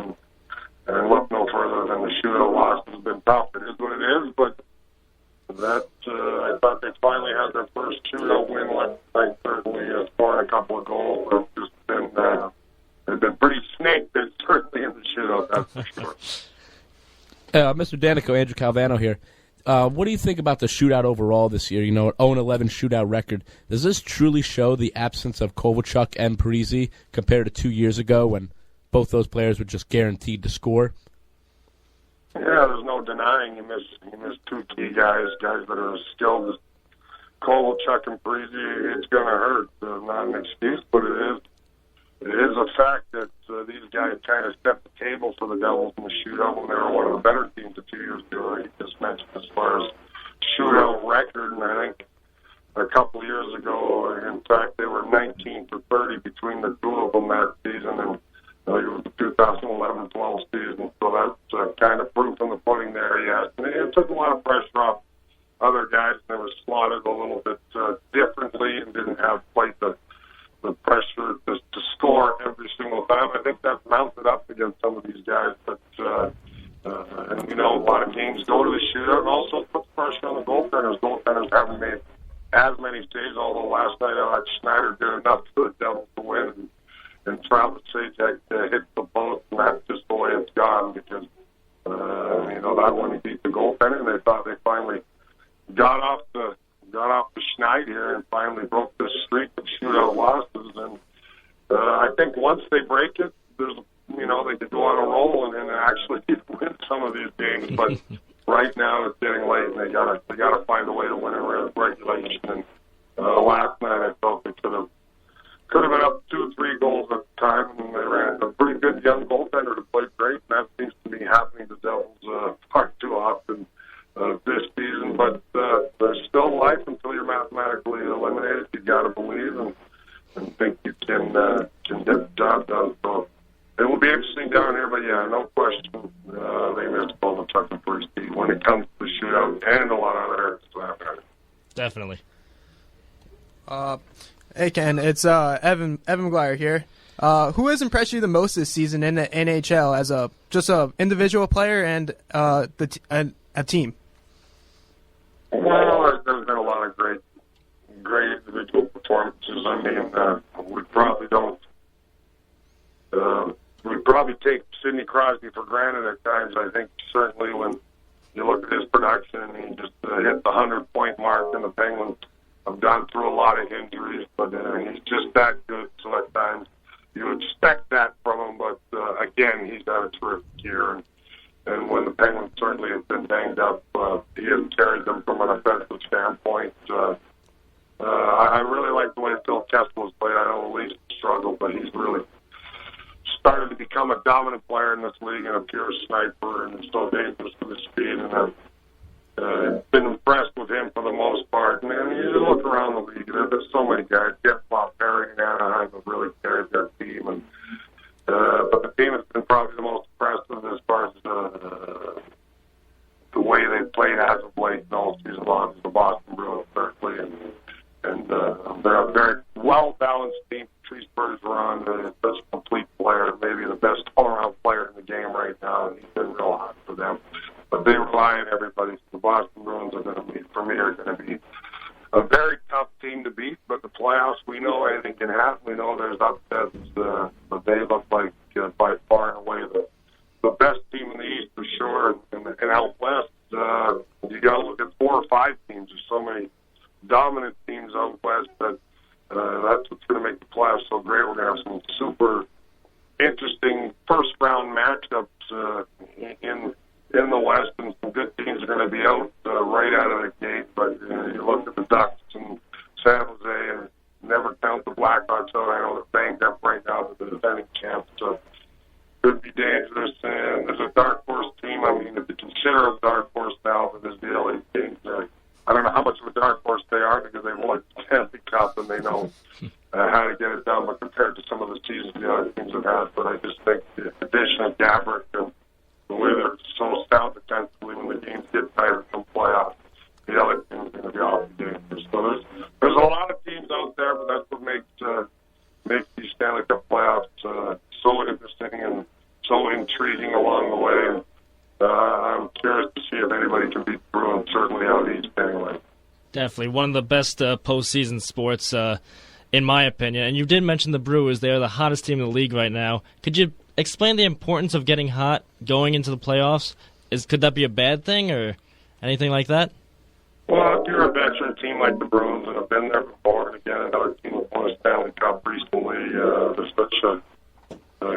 And look no further than the shootout loss has been tough. It is what it is, but I thought they finally had their first shootout win last night, certainly scoring a couple of goals. They've been pretty snaked, certainly in the shootout, that's for sure. Mr. Danico, Andrew Calvano here. What do you think about the shootout overall this year? An 0-11 shootout record. Does this truly show the absence of Kovalchuk and Parise compared to 2 years ago when both those players were just guaranteed to score? Yeah, there's no denying you miss 2 key guys that are as skilled as Kovalchuk and Parise. It's going to hurt. Not an excuse, but it is a fact that these guys kind of set the table for the Devils in the shootout when they were one of the better teams a few years ago. He just mentioned as far as shootout record, and I think a couple of years ago, in fact, they were 19 for 30 between the two of them that season, and it was the 2011-12 season, so that's kind of proof in the pudding there, yes. And it took a lot of pressure off other guys. They were slotted a little bit differently and didn't have quite the pressure to score every single time. I think that mounted up against some of these guys, but and a lot of games go to the shootout and also puts pressure on the goaltenders. Goaltenders haven't made as many saves, although last night I thought Schneider did enough for the Devils to win. That one he beat the goaltender, and they thought they finally got off the schneid here and finally broke this streak of shootout losses. And I think once they break it, they could go on a roll and actually win some of these games. But right now it's getting late, and they gotta find a way to win in regulation. And last night I felt they could have been up 2-3 goals at the time, and they ran a pretty good young goaltender to play great. And that seems to be happening to Devils far too often this season. But there's still life until you're mathematically eliminated. You got to believe and think you can get the job done. So it will be interesting down here, but yeah, no question, they missed both the second first team when it comes to the shootout and a lot of other areas to happen. Definitely. Hey Ken, it's Evan McGuire here. Who has impressed you the most this season in the NHL as a individual player and a team? Well, there's been a lot of great individual performances. I mean, we probably take Sidney Crosby for granted at times. I think certainly when you look at his production, he just hit the 100-point mark, and the Penguins have gone through a lot of injuries, but he's just that good. So at times you expect that from him, but again, he's had a terrific year. And when the Penguins certainly have been banged up, he has carried them from an offensive standpoint. I really like the way Phil Kessel has played. I know Leafs struggled, but he's really started to become a dominant player in this league and a pure sniper, and is so dangerous with his speed. And I've been impressed with him for the most part. Man, you look around the league, there's so many guys. Jeff Perry and Anaheim have really carried their team, and but the team has been probably the most impressive as far as the way they've played as of late in all season long is the Boston Bruins, certainly, and they're a very well-balanced team. Patrice Bergeron, such a complete player, maybe the best all-around player in the game right now, and he's been real hot for them. But they rely on everybody. So the Boston Bruins are going to be, for me, are going to be a very tough team to beat. But the playoffs, we know anything can happen. We know there's upsets, but they look like by far and away the best team in the East for sure. And out West, you got to look at 4 or 5 teams. There's so many dominant teams out West that that's what's going to make the playoffs so great. We're going to have some super interesting first-round matchups in the West, and some good teams are going to be out right out of the gate. But you look at the Ducks and San Jose, and never count the Blackhawks out. I know they're banged up right now with the defending champs, so could be dangerous. And there's a dark horse team. I mean, if you consider a dark horse now for this LA Kings, I don't know how much of a dark horse they are because they've won the Stanley Cup and they know how to get it done. But compared to some of the seasons the other teams have had, but I just think the addition of Gabrick and the way they're so stout defensively when the games get tighter come playoffs, the other team's going to be awfully dangerous. So there's a lot of teams out there, but that's what makes these Stanley Cup playoffs so interesting and so intriguing along the way. And I'm curious to see if anybody can beat the Bruins, certainly out east anyway. Definitely one of the best postseason sports, in my opinion. And you did mention the Brewers. They're the hottest team in the league right now. Could you explain the importance of getting hot going into the playoffs? Could that be a bad thing or anything like that? Well, if you're a veteran team like the Bruins and have been there before, and again, another team that won a Stanley Cup recently, there's such a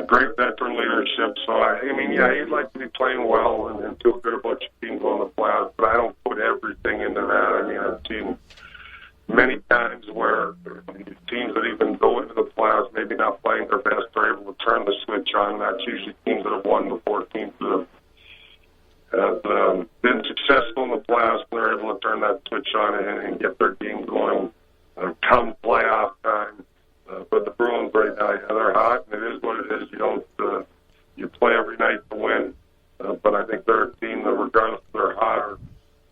great veteran leadership. So, I mean, yeah, you'd like to be playing well and feel good about your team going to the playoffs, but I don't put everything into that. I mean, I've seen many times where teams that even go into the playoffs, maybe not playing their best, are able to turn the switch on. That's usually teams that have won before, teams that have been successful in the playoffs. They're able to turn that switch on and get their game going come playoff time. But the Bruins right now, yeah, they're hot, and it is what it is. You play every night to win. But I think they're a team that, regardless if they're hot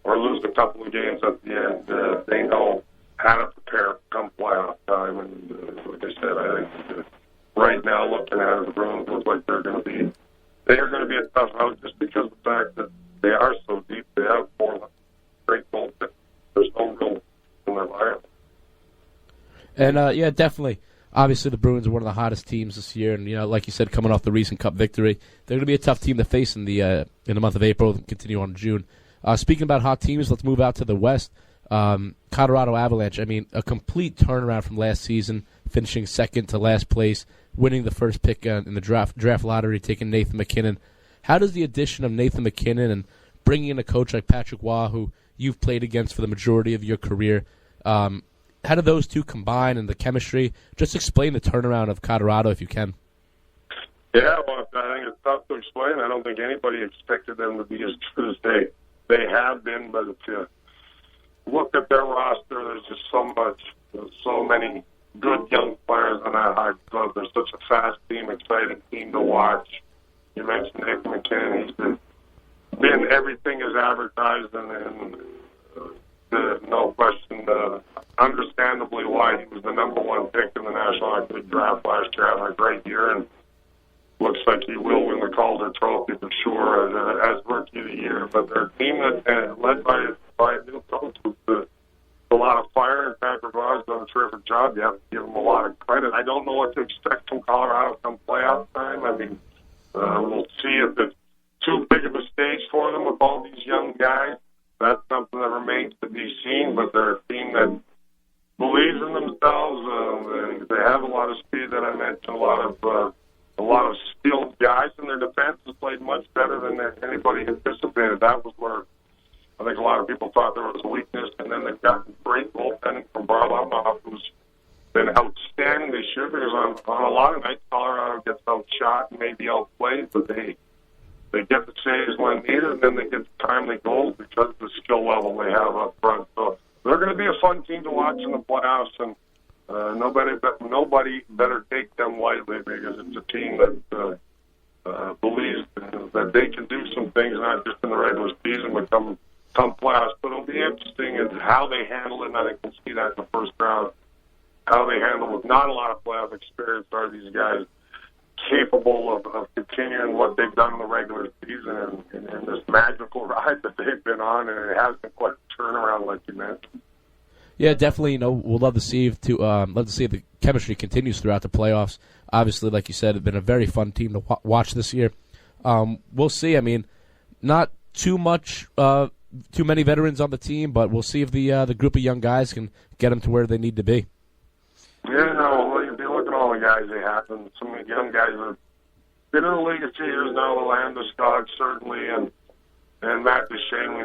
or lose a couple of games at the end, they know how to prepare come playoff time. And like I said, I think right now, looking at it, the Bruins look like they're going to be a tough out just because of the fact that they are so deep. They have 4 great goals. There's no real in their lineup. And yeah, definitely. Obviously, the Bruins are one of the hottest teams this year, and like you said, coming off the recent Cup victory, they're going to be a tough team to face in the month of April and continue on in June. Speaking about hot teams, let's move out to the West. Colorado Avalanche. I mean, a complete turnaround from last season, finishing second to last place, winning the first pick in the draft lottery, taking Nathan MacKinnon. How does the addition of Nathan MacKinnon and bringing in a coach like Patrick Waugh, who you've played against for the majority of your career, how do those two combine and the chemistry? Just explain the turnaround of Colorado if you can. Yeah, well, I think it's tough to explain. I don't think anybody expected them to be as good as they have been, but if you look at their roster, there's just so many good young players on that high club. They're such a fast team, exciting team to watch. You mentioned Nick McKinnon. He's been everything is advertised, and no question, understandably why he was the number one pick in the National Hockey League draft last year, having a great year, and looks like he will win the Calder Trophy for sure as Rookie of the Year. But their team that led by a new coach with a lot of fire, and Patrick Waugh's done a terrific job. You have to give him a lot of credit. I don't know what to expect from Colorado come playoff time. I mean, we'll see if it's too big of a stage for them with all these young guys. That's something that remains to be seen, but they're a team that believes in themselves. They have a lot of speed that I mentioned, a lot of skilled guys, and their defense has played much better than anybody anticipated. That was where I think a lot of people thought there was a weakness, and then they've gotten great goaltending from Varlamov, who's been outstanding this year, because on a lot of nights Colorado gets outshot and maybe outplayed, but they get the saves when needed, and then they get the timely goals because of the skill level they have up front. So they're going to be a fun team to watch in the playoffs, and nobody better take them lightly, because it's a team that believes that they can do some things, not just in the regular season, but come playoffs. But it'll be interesting in how they handle it, and I think we'll see that in the first round. How they handle with not a lot of playoff experience. Are these guys capable of continuing what they've done in the regular season and this magical ride that they've been on, and it has been quite a turnaround, like you mentioned. Yeah, definitely. We'll love to see if the chemistry continues throughout the playoffs. Obviously, like you said, it's been a very fun team to watch this year. We'll see. I mean, not too many veterans on the team, but we'll see if the group of young guys can get them to where they need to be. Yeah, no, you look at all the guys they have, and some of the young guys have been in the league a few years now. Landeskog certainly, and Matt Duchene,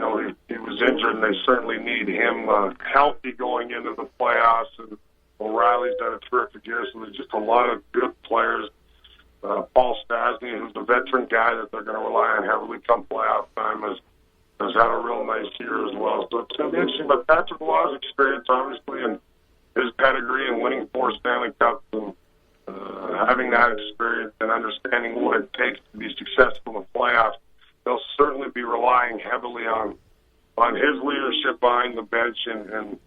he was injured, and they certainly need him healthy going into the playoffs. And O'Reilly's done a terrific year, so there's just a lot of good players. Paul Stastny, who's a veteran guy that they're going to rely on heavily come playoff time, has had a real nice year as well. So it's going to be interesting. But Patrick Waugh's experience, obviously, and his pedigree in winning 4 Stanley Cups and having that experience and understanding what it takes to be successful in the playoffs, they'll certainly be relying heavily on his leadership behind the bench. And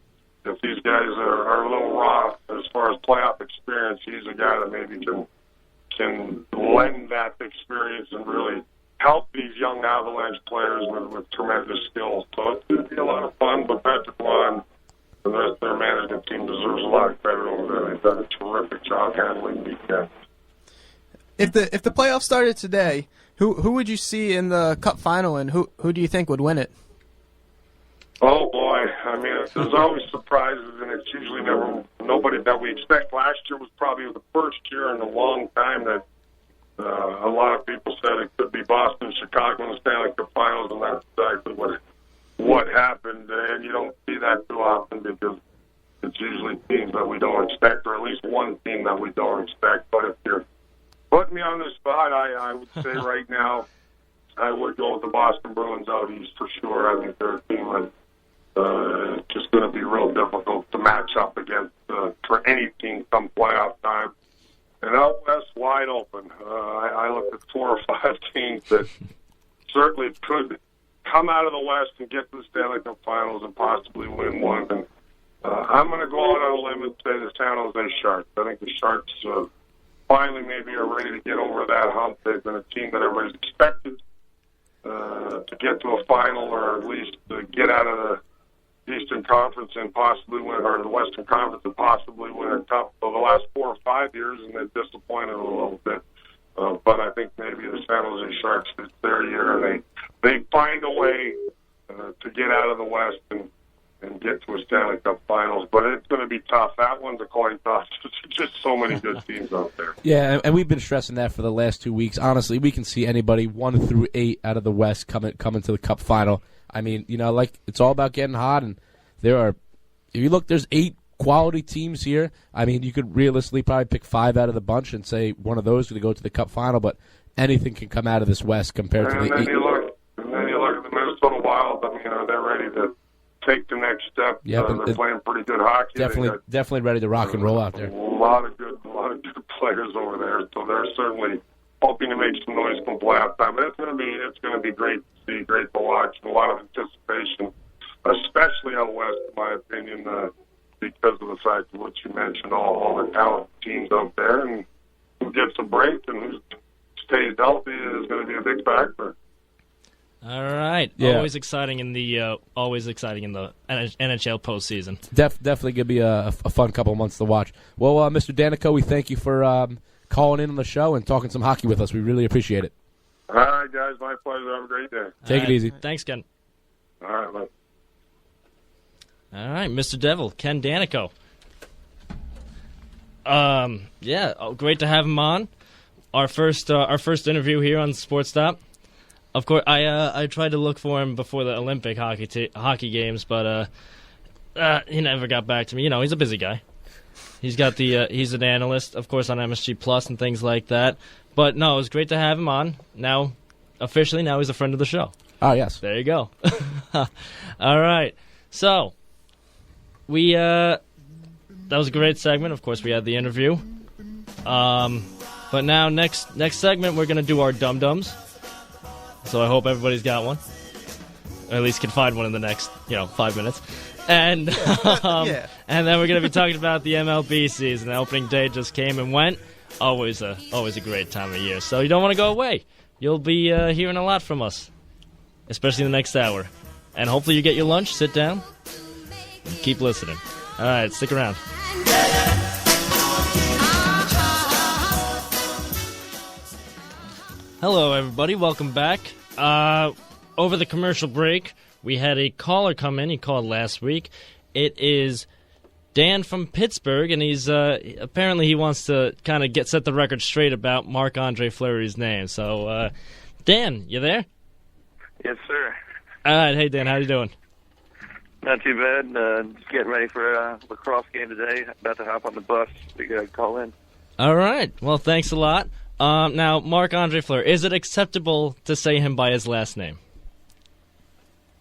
if these guys are a little raw as far as playoff experience, he's a guy that maybe can lend that experience and really help these young Avalanche players with tremendous skills. So it's going to be a lot of fun, but Patrick Waugh and the rest of their management team deserves a lot of credit over there. They've done a terrific job handling these guys. If the playoffs started today, who would you see in the Cup final, and who do you think would win it? Oh boy, I mean, there's always surprises, and it's usually never nobody that we expect. Last year was probably the first year in a long time that a lot of people said it could be Boston, Chicago in the Stanley Cup Finals, and that's exactly what happened. And you don't see that too often, because it's usually teams that we don't expect, or at least one team that we don't expect. But if you're putting me on the spot, I would say right now I would go with the Boston Bruins out east for sure. I think they're a team that just going to be real difficult to match up against for any team come playoff time. And out west, wide open. I look at 4 or 5 teams that certainly could come out of the West and get to the Stanley Cup Finals and possibly win one. And I'm going to go out on a limb and say the San Jose Sharks. I think the Sharks finally maybe are ready to get over that hump. They've been a team that everybody's expected to get to a final, or at least to get out of Eastern Conference and possibly win, or the Western Conference and possibly win a cup for the last 4 or 5 years, and they've disappointed a little bit. But I think maybe the San Jose Sharks, it's their year, and they find a way to get out of the West and get to a Stanley Cup Finals. But it's going to be tough. That one's a coin toss. There's just so many good teams out there. Yeah, and we've been stressing that for the last 2 weeks. Honestly, we can see anybody 1 through 8 out of the West coming to the Cup Final. I mean, it's all about getting hot, and if you look, there's 8 quality teams here. I mean, you could realistically probably pick 5 out of the bunch and say one of those is going to go to the Cup Final, but anything can come out of this West compared to the 8. And then you look at the Minnesota Wild. I mean, they're ready to take the next step. Yeah, they're playing pretty good hockey. Definitely ready to rock and roll out there. A lot of good players over there. So they're certainly hoping to make some noise come playoff time. But it's going to be great to see, great to watch, and a lot of anticipation, especially out west, in my opinion, because of the fact of what you mentioned, all the talented teams out there, and who gets a break and who stays healthy is going to be a big factor. All right. Yeah. Always exciting in the NHL postseason. Definitely going to be a fun couple of months to watch. Well, Mr. Danico, we thank you for calling in on the show and talking some hockey with us. We really appreciate it. All right, guys. My pleasure. Have a great day. Take it easy. Thanks, Ken. All right, bye. All right, Mr. Devil, Ken Danico. Great to have him on. Our first interview here on SportsStop. Of course, I tried to look for him before the Olympic hockey games, but he never got back to me. He's a busy guy. He's an analyst, of course, on MSG Plus and things like that. But no, it was great to have him on. Now, officially, he's a friend of the show. Oh, yes. There you go. All right. So, that was a great segment. Of course, we had the interview. But now, next segment, we're going to do our dum-dums. So I hope everybody's got one. Or at least can find one in the next, 5 minutes. And and then we're going to be talking about the MLB season. The opening day just came and went. Always a great time of year. So you don't want to go away. You'll be hearing a lot from us, especially in the next hour. And hopefully you get your lunch, sit down, and keep listening. All right, stick around. Hello, everybody. Welcome back. Over the commercial break, we had a caller come in. He called last week. It is Dan from Pittsburgh, and he's apparently he wants to kind of set the record straight about Marc-Andre Fleury's name. So, Dan, you there? Yes, sir. All right. Hey, Dan, how you doing? Not too bad. Just getting ready for a lacrosse game today. About to hop on the bus. We got to call in. All right. Well, thanks a lot. Now, Marc-Andre Fleury, is it acceptable to say him by his last name?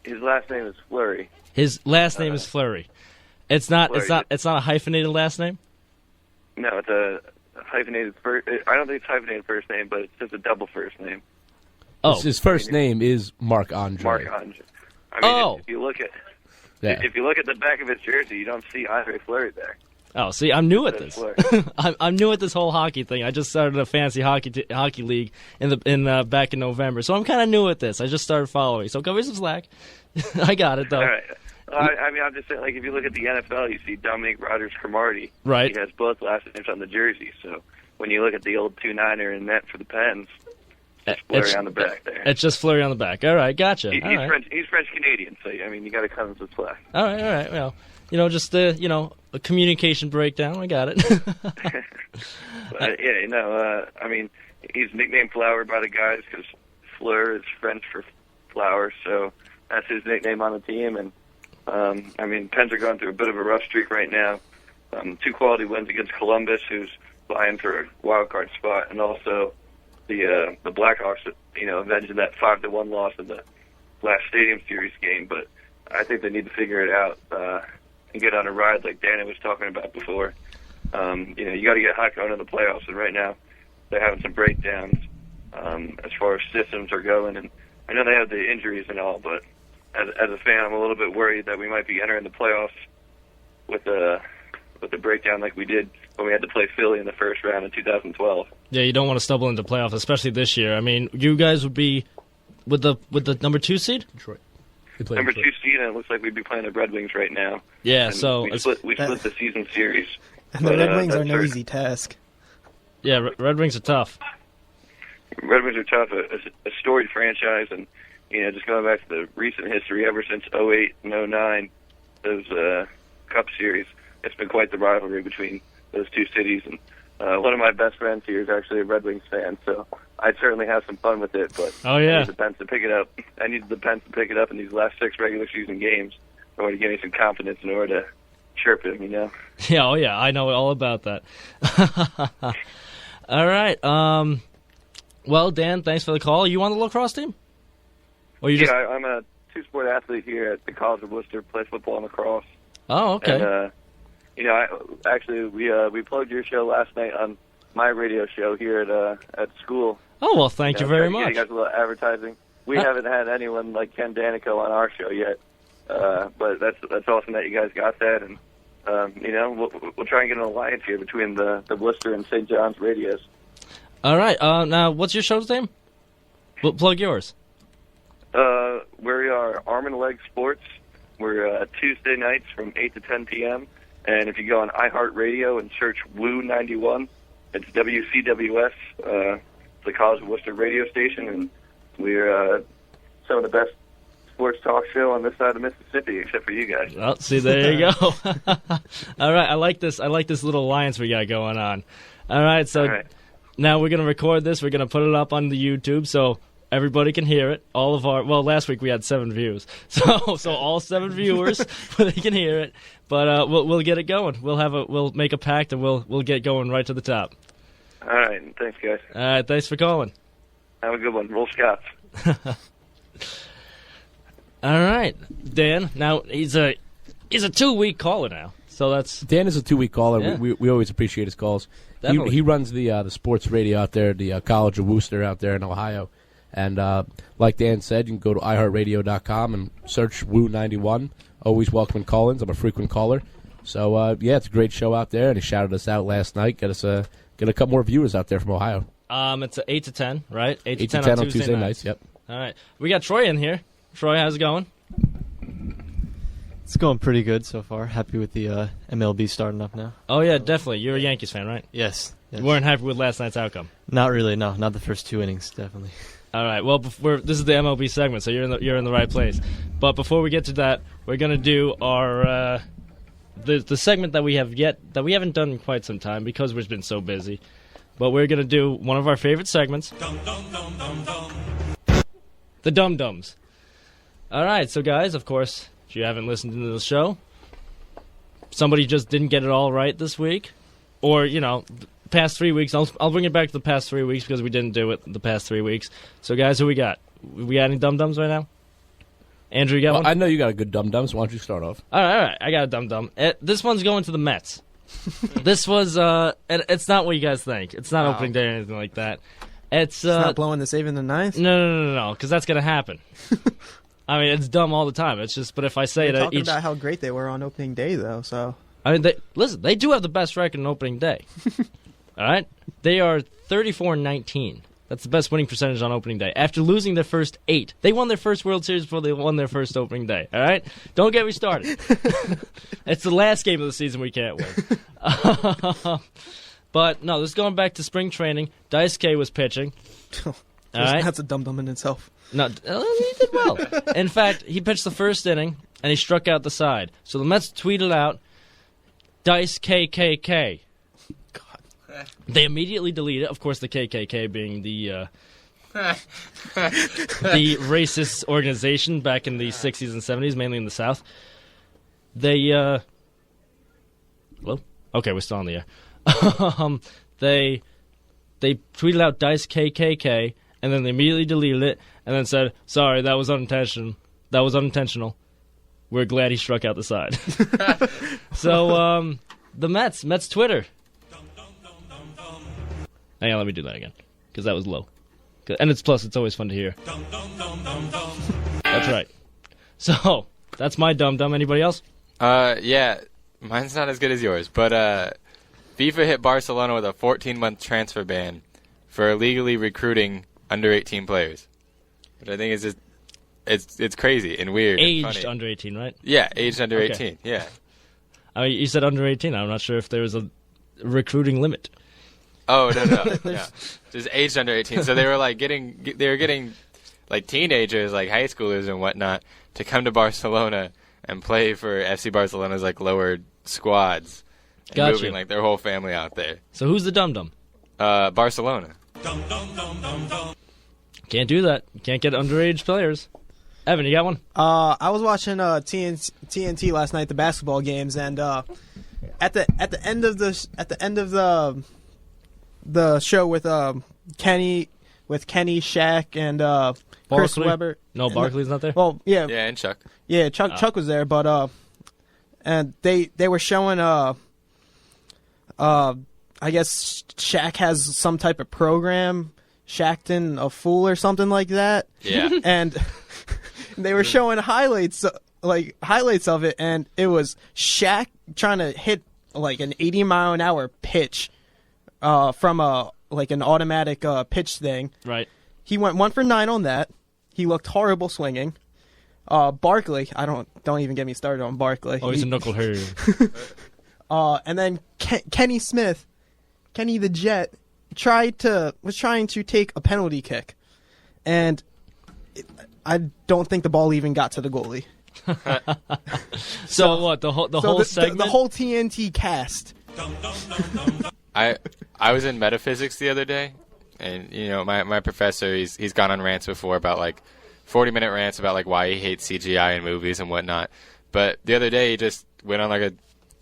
His last name is Fleury. His last name is Fleury. It's not. Fleury. It's not a hyphenated last name. No, it's a hyphenated first. I don't think it's hyphenated first name, but it's just a double first name. Oh, his first name is Marc-Andre. Marc-Andre. I mean, if you look at the back of his jersey, you don't see Andre Fleury there. Oh, see, I'm new at this. I'm new at this whole hockey thing. I just started a fancy hockey league back in November, so I'm kind of new at this. I just started following, so cover some slack. I got it though. All right. I mean, I'm just saying, like, if you look at the NFL, you see Dominic Rodgers-Cromartie. Right. He has both last names on the jersey. So when you look at the old 2-9er in net for the Pens, it's Fleury on the back there. It's just Fleury on the back. All right, gotcha. He's French Canadian, so I mean, you got to cut him some slack. All right. Well, just a communication breakdown. I got it. But, I mean, he's nicknamed Flower by the guys because Fleur is French for flower, so that's his nickname on the team. And I mean, Pens are going through a bit of a rough streak right now. 2 quality wins against Columbus, who's vying for a wild card spot, and also the Blackhawks, avenging that 5-1 loss in the last Stadium Series game. But I think they need to figure it out and get on a ride like Danny was talking about before. You got to get hot going in the playoffs, and right now they're having some breakdowns as far as systems are going. And I know they have the injuries and all, but as a fan, I'm a little bit worried that we might be entering the playoffs with the breakdown like we did when we had to play Philly in the first round in 2012. Yeah, you don't want to stumble into playoffs, especially this year. I mean, you guys would be with the number 2 seed? Detroit. number 2 seed, and it looks like we'd be playing the Red Wings right now. Yeah, And so we split the season series. And the Red Wings are no easy task. yeah, Red Wings are tough. Red Wings are tough, a storied franchise, and just going back to the recent history, ever since 08 and 09, those Cup series, it's been quite the rivalry between those two cities. And one of my best friends here is actually a Red Wings fan, so I'd certainly have some fun with it. But Oh, yeah. I need the Pens to pick it up. I need the Pens to pick it up in these last 6 regular season games in order to give me some confidence in order to chirp him. Yeah, oh yeah, I know all about that. All right. Well, Dan, thanks for the call. You on the lacrosse team? Or you just? Yeah, I'm a 2-sport athlete here at the College of Worcester. Play football and lacrosse. Oh, okay. And, we plugged your show last night on my radio show here at school. Oh well, thank you very much. You guys a little advertising. We haven't had anyone like Ken Danico on our show yet, but that's awesome that you guys got that, and we'll try and get an alliance here between the Worcester and St. John's radios. All right. Now, what's your show's name? Plug yours. We are Arm and Leg Sports. We're Tuesday nights from 8 to 10 p.m. And if you go on iHeartRadio and search Woo 91, it's WCWS, the College of Worcester radio station, and we're some of the best sports talk show on this side of Mississippi, except for you guys. Well, see, there you go. All right, I like this little alliance we got going on. All right, so now we're going to record this. We're going to put it up on the YouTube so everybody can hear it. Last week we had 7 views, so all 7 viewers they can hear it. But we'll get it going. We'll make a pact and we'll get going right to the top. All right, thanks, guys. All right, thanks for calling. Have a good one. Roll Scots. All right, Dan. Now he's a 2-week caller now, so that's Dan is a 2-week caller. Yeah. We always appreciate his calls. Definitely. He runs the sports radio out there, the College of Worcester out there in Ohio. And like Dan said, you can go to iHeartRadio.com and search Woo 91. Always welcoming call-ins. I'm a frequent caller. So, it's a great show out there, and he shouted us out last night. Get a couple more viewers out there from Ohio. It's 8 to 10, right? 8 to 10 on Tuesday nights. Yep. All right. We got Troy in here. Troy, how's it going? It's going pretty good so far. Happy with the MLB starting up now. Oh, yeah, definitely. You're a Yankees fan, right? Yes. You weren't happy with last night's outcome? Not really, no. Not the first 2 innings, definitely. All right. Well, this is the MLB segment, so you're in the right place. But before we get to that, we're gonna do our the segment that we haven't done in quite some time because we've been so busy. But we're gonna do one of our favorite segments, the Dum Dums. All right. So guys, of course, if you haven't listened to the show, somebody just didn't get it all right this week, or past 3 weeks. I'll bring it back to the past 3 weeks because we didn't do it the past 3 weeks. So, guys, who we got? We got any dum-dums right now? Andrew, you got one? I know you got a good dum-dum, so why don't you start off? All right. I got a dum-dum. This one's going to the Mets. This was, and it's not what you guys think. It's not opening day or anything like that. It's not blowing the save in the ninth? No, because that's going to happen. I mean, it's dumb all the time. It's just, but if I say We're it talking about how great they were on opening day, though, so... I mean, they do have the best record on opening day. All right? They are 34-19. That's the best winning percentage on opening day. After losing their first 8. They won their first World Series before they won their first opening day. All right? Don't get me started. It's the last game of the season we can't win. But, no, this is going back to spring training. Dice K was pitching. All right? That's a dum-dum in itself. No, he did well. In fact, he pitched the first inning, and he struck out the side. So the Mets tweeted out, Dice KKK. God. They immediately deleted it. Of course, the KKK being the racist organization back in the 60s and 70s, mainly in the South. They, well, okay, we're still on the air. They tweeted out Dice KKK, and then they immediately deleted it, and then said, sorry, that was unintentional. We're glad he struck out the side. So, the Mets Twitter. Hang on, let me do that again, because that was low. And it's always fun to hear. That's right. So, that's my dum-dum. Anybody else? Yeah, mine's not as good as yours, but FIFA hit Barcelona with a 14-month transfer ban for illegally recruiting under 18 players, which I think is just it's crazy and weird. and Aged funny. under 18, right? Yeah, aged under Okay. 18. Yeah. You said under 18. I'm not sure if there was a recruiting limit. Oh no. Just aged under 18. So they were getting like teenagers, like high schoolers and whatnot, to come to Barcelona and play for FC Barcelona's like lower squads. And Gotcha. moving like their whole family out there. So who's the dum-dum? Barcelona. Can't do that. You can't get underage players. Evan, you got one? I was watching TNT last night, the basketball games, and at the end of the show with Kenny, Shaq, and Chris Barkley? Webber. No, Barkley's not there? Well, yeah, Yeah, and Chuck. yeah. Chuck was there, but and they were showing I guess Shaq has some type of program, Shaqton a Fool or something like that. Yeah. And they were showing highlights of it, and it was Shaq trying to hit like an 80-mile-an-hour pitch from an automatic pitch thing. Right. He went 1 for 9 on that. He looked horrible swinging. Barkley, don't even get me started on Barkley. Oh, he's a knucklehead. And then Kenny Smith, Kenny the Jet, was trying to take a penalty kick, and I don't think the ball even got to the goalie. So what? The whole segment? The whole TNT cast. I was in metaphysics the other day, and my professor he's gone on rants before about like 40-minute rants about like why he hates CGI in movies and whatnot. But the other day he just went on like a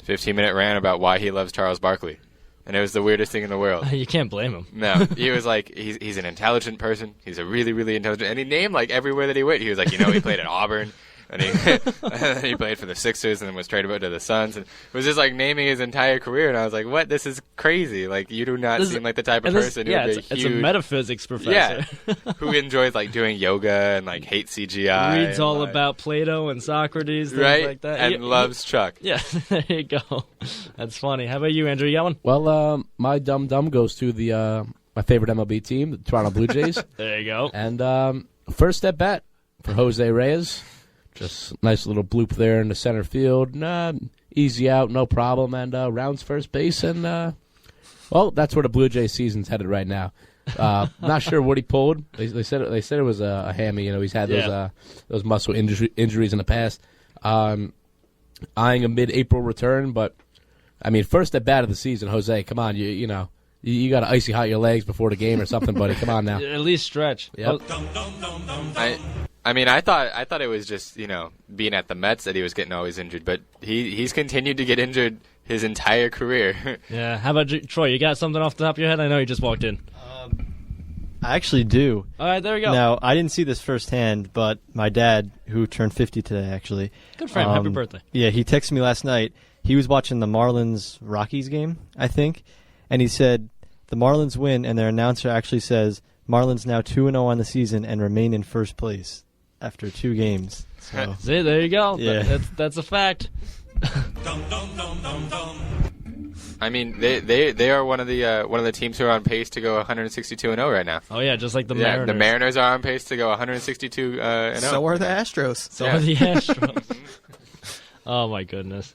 15-minute rant about why he loves Charles Barkley, and it was the weirdest thing in the world. You can't blame him. No, he was like he's an intelligent person. He's a really really intelligent, and he named like everywhere that he went. He was like he played at Auburn. And he played for the Sixers and then was traded to the Suns. And it was just like naming his entire career. And I was like, what? This is crazy. Like, you do not seem like the type of person who would be it's a metaphysics professor. Yeah, who enjoys like doing yoga and like hates CGI. Reads all like, about Plato and Socrates, things right? like that. And loves Chuck. Yeah, there you go. That's funny. How about you, Andrew? You got one? Well, my dum goes to the my favorite MLB team, the Toronto Blue Jays. There you go. And first at bat for Jose Reyes. Just nice little bloop there in the center field. Easy out, no problem. And rounds first base. And, that's where the Blue Jays season's headed right now. Not sure what he pulled. They said it was a hammy. He's had those muscle injuries in the past. Eyeing a mid-April return. But, I mean, first at bat of the season, Jose, come on. You got to icy hot your legs before the game or something, buddy. Come on now. At least stretch. Yep. I mean, I thought it was just being at the Mets that he was getting always injured, but he's continued to get injured his entire career. Yeah. How about Troy? You got something off the top of your head? I know you just walked in. I actually do. All right, there we go. Now, I didn't see this firsthand, but my dad, who turned 50 today, actually. Good for him. Happy birthday. Yeah, he texted me last night. He was watching the Marlins-Rockies game, I think, and he said the Marlins win, and their announcer actually says Marlins now 2-0 on the season and remain in first place after 2 games. So, See, there you go. Yeah. That's a fact. I mean, they are one of the teams who are on pace to go 162-0 right now. Oh yeah, just like the Mariners. The Mariners are on pace to go 162-0. So are the Astros. So are the Astros. Oh my goodness.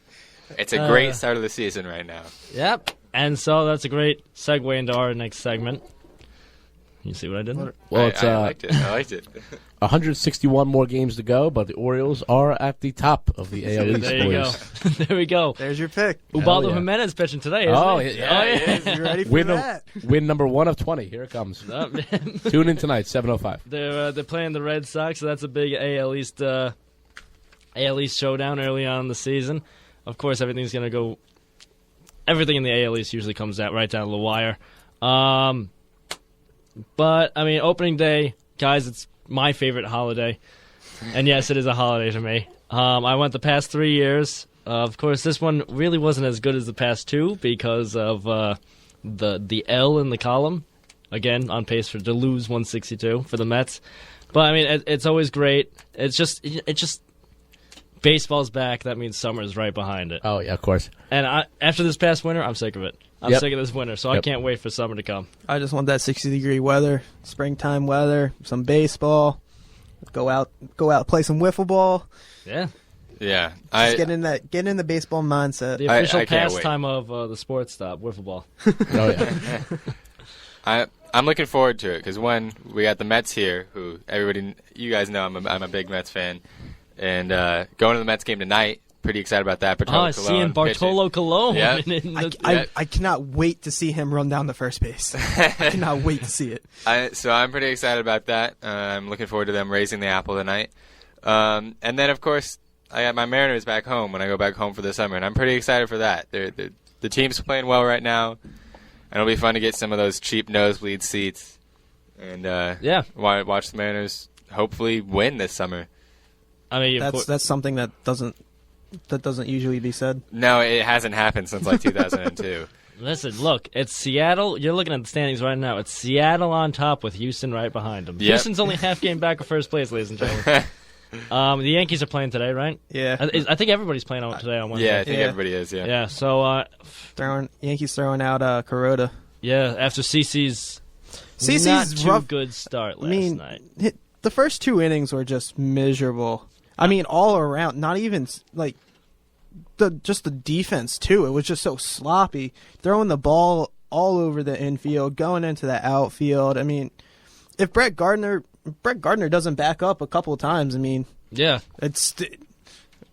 It's a great start of the season right now. Yep. And so that's a great segue into our next segment. You see what I did there? Well, it's I liked it. 161 more games to go, but the Orioles are at the top of the AL East. There you go. There we go. There's your pick. Ubaldo yeah. Jimenez pitching today, isn't Oh, he? yeah. You ready for that? Win number 1 of 20. Here it comes. Oh, man. Tune in tonight, 7:05. They're playing the Red Sox, so that's a big AL East showdown early on in the season. Of course, everything in the AL East usually comes out right down to the wire. But, I mean, opening day, guys, it's my favorite holiday. And yes, it is a holiday to me. I went the past 3 years. Of course, this one really wasn't as good as the past 2 because of the L in the column. Again, on pace to lose 162 for the Mets. But, I mean, it's always great. It's just baseball's back. That means summer's right behind it. Oh, yeah, of course. And after this past winter, I'm sick of it. I'm sick of this winter, so I can't wait for summer to come. I just want that 60-degree weather, springtime weather, some baseball. Go out, play some wiffle ball. Yeah. Yeah, Just get in the baseball mindset. The official I can't wait. pastime of the sports stop, wiffle ball. Oh yeah. I'm looking forward to it because when we got the Mets here, who you guys know I'm a big Mets fan, and going to the Mets game tonight. Pretty excited about that. Bartolo Colon Seeing Bartolo Colon. Yeah. I cannot wait to see him run down the first base. I cannot wait to see it. So I'm pretty excited about that. I'm looking forward to them raising the apple tonight. And then, of course, I got my Mariners back home when I go back home for the summer, and I'm pretty excited for that. The team's playing well right now, and it'll be fun to get some of those cheap nosebleed seats and watch the Mariners hopefully win this summer. I mean, that's something that doesn't usually be said. No, it hasn't happened since like 2002. Listen, look, it's Seattle. You're looking at the standings right now. It's Seattle on top with Houston right behind them. Yep. Houston's only half game back of first place, ladies and gentlemen. The Yankees are playing today, right? Yeah. I think everybody's playing today on Wednesday. Yeah, I think everybody is, yeah. Yeah, so... Yankees throwing out Kuroda. Yeah, after CC's not too good start last night. The first 2 innings were just miserable. I mean, all around, not even, like, the defense, too. It was just so sloppy. Throwing the ball all over the infield, going into the outfield. I mean, if Brett Gardner doesn't back up a couple of times, I mean, yeah,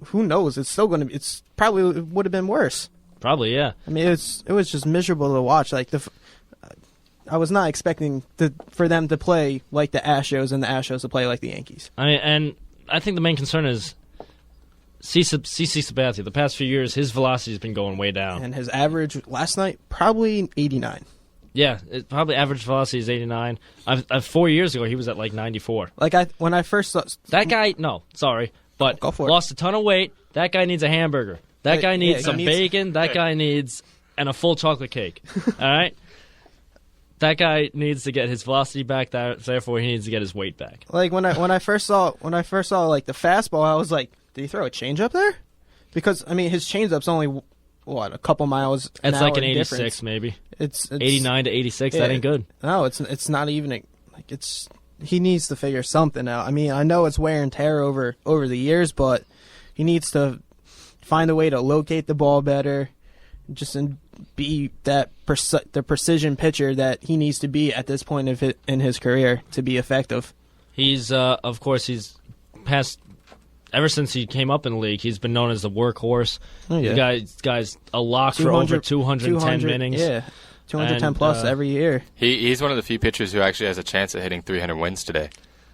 who knows? It's still going to. It's probably would have been worse. Probably, yeah. I mean, it was just miserable to watch. Like I was not expecting for them to play like the Astros and the Astros to play like the Yankees. I mean, and I think the main concern is CC Sabathia. The past few years, his velocity has been going way down, and his average last night probably 89. Yeah, probably average velocity is 89. 4 years ago, he was at like 94. When I first saw that guy, but lost a ton of weight. That guy needs a hamburger. That guy needs some bacon. That guy needs a full chocolate cake. All right, that guy needs to get his velocity back. Therefore, he needs to get his weight back. Like when I first saw like the fastball, I was like, did he throw a changeup there? Because I mean, his changeup's only a couple miles. It's like an 86, difference. Maybe. It's 89 to 86. That ain't good. No, it's not even like it's. He needs to figure something out. I mean, I know it's wear and tear over the years, but he needs to find a way to locate the ball better, just be the precision pitcher that he needs to be at this point in his career to be effective. He's of course he's passed. Ever since he came up in the league, he's been known as the workhorse. Oh, yeah. The guy's a lock for over 210 innings. Yeah, 210 plus every year. He's one of the few pitchers who actually has a chance at hitting 300 wins today.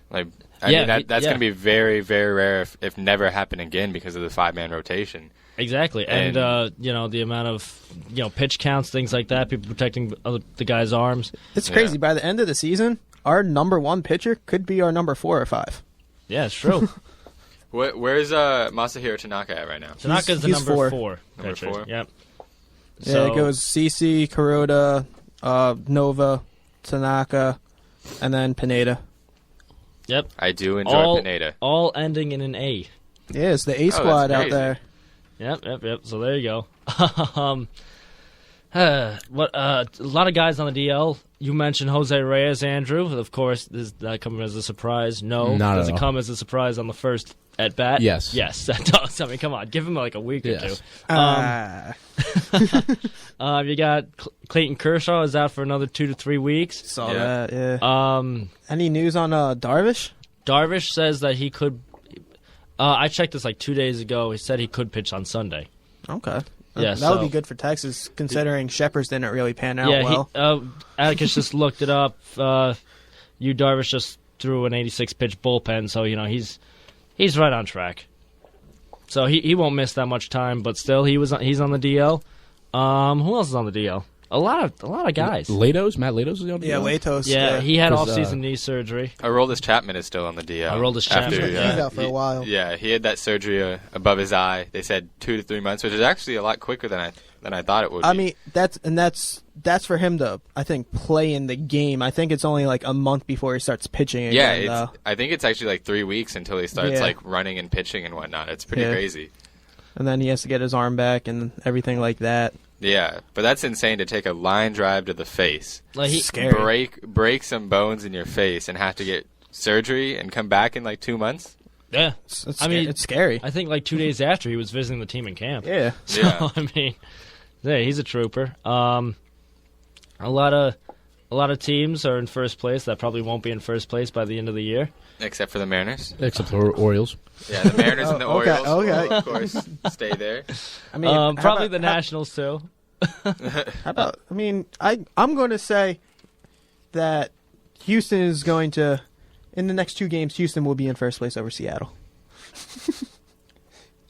I mean, that's going to be very, very rare if never happen again because of the 5-man rotation. Exactly, and the amount of pitch counts, things like that, people protecting the guy's arms. It's crazy. By the end of the season, our number 1 pitcher could be our number 4 or 5. Yeah, it's true. Where's Masahiro Tanaka at right now? Tanaka's the number 4. Number 4? Yep. Yeah, it goes CC, Kuroda, Nova, Tanaka, and then Pineda. Yep. I do enjoy Pineda. All ending in an A. Yeah, it's the A squad out there. Yep. So there you go. A lot of guys on the DL. You mentioned Jose Reyes, Andrew. Of course, does that come as a surprise? No. Does it come as a surprise on the first at bat? Yes. Yes, that does. I mean, come on, give him like a week or two. You got Clayton Kershaw is out for another 2 to 3 weeks. Saw that. Yeah. Any news on Darvish? Darvish says that he could. I checked this like 2 days ago. He said he could pitch on Sunday. Okay. Yeah, that would be good for Texas, considering Shepard's didn't really pan out well. Atticus just looked it up. Darvish just threw an 86-pitch bullpen, so he's right on track. So he won't miss that much time, but still he's on the DL. Who else is on the DL? A lot of guys. Matt Latos is on the DL? Yeah, Latos. Yeah, he had off-season knee surgery. Aroldis Chapman is still on the DL. Aroldis Chapman. He's out for a while. Yeah, he had that surgery above his eye. They said 2 to 3 months, which is actually a lot quicker than I thought it would be. I mean, that's for him to, I think, play in the game. I think it's only like a month before he starts pitching again. Yeah, I think it's actually like 3 weeks until he starts like running and pitching and whatnot. It's pretty crazy. And then he has to get his arm back and everything like that. Yeah, but that's insane to take a line drive to the face, scary. break some bones in your face, and have to get surgery and come back in like 2 months? Yeah. I mean, it's scary. I think like 2 days after he was visiting the team in camp. Yeah. So, Yeah. I mean, yeah, he's a trooper. A lot of teams are in first place that probably won't be in first place by the end of the year. Except for the Mariners. Except for Orioles. Yeah, the Mariners and the okay, Orioles okay. will, of course, stay there. I mean, Probably the Nationals too. How about? I mean, I'm going to say that Houston is going to, in the next 2 games, Houston will be in first place over Seattle.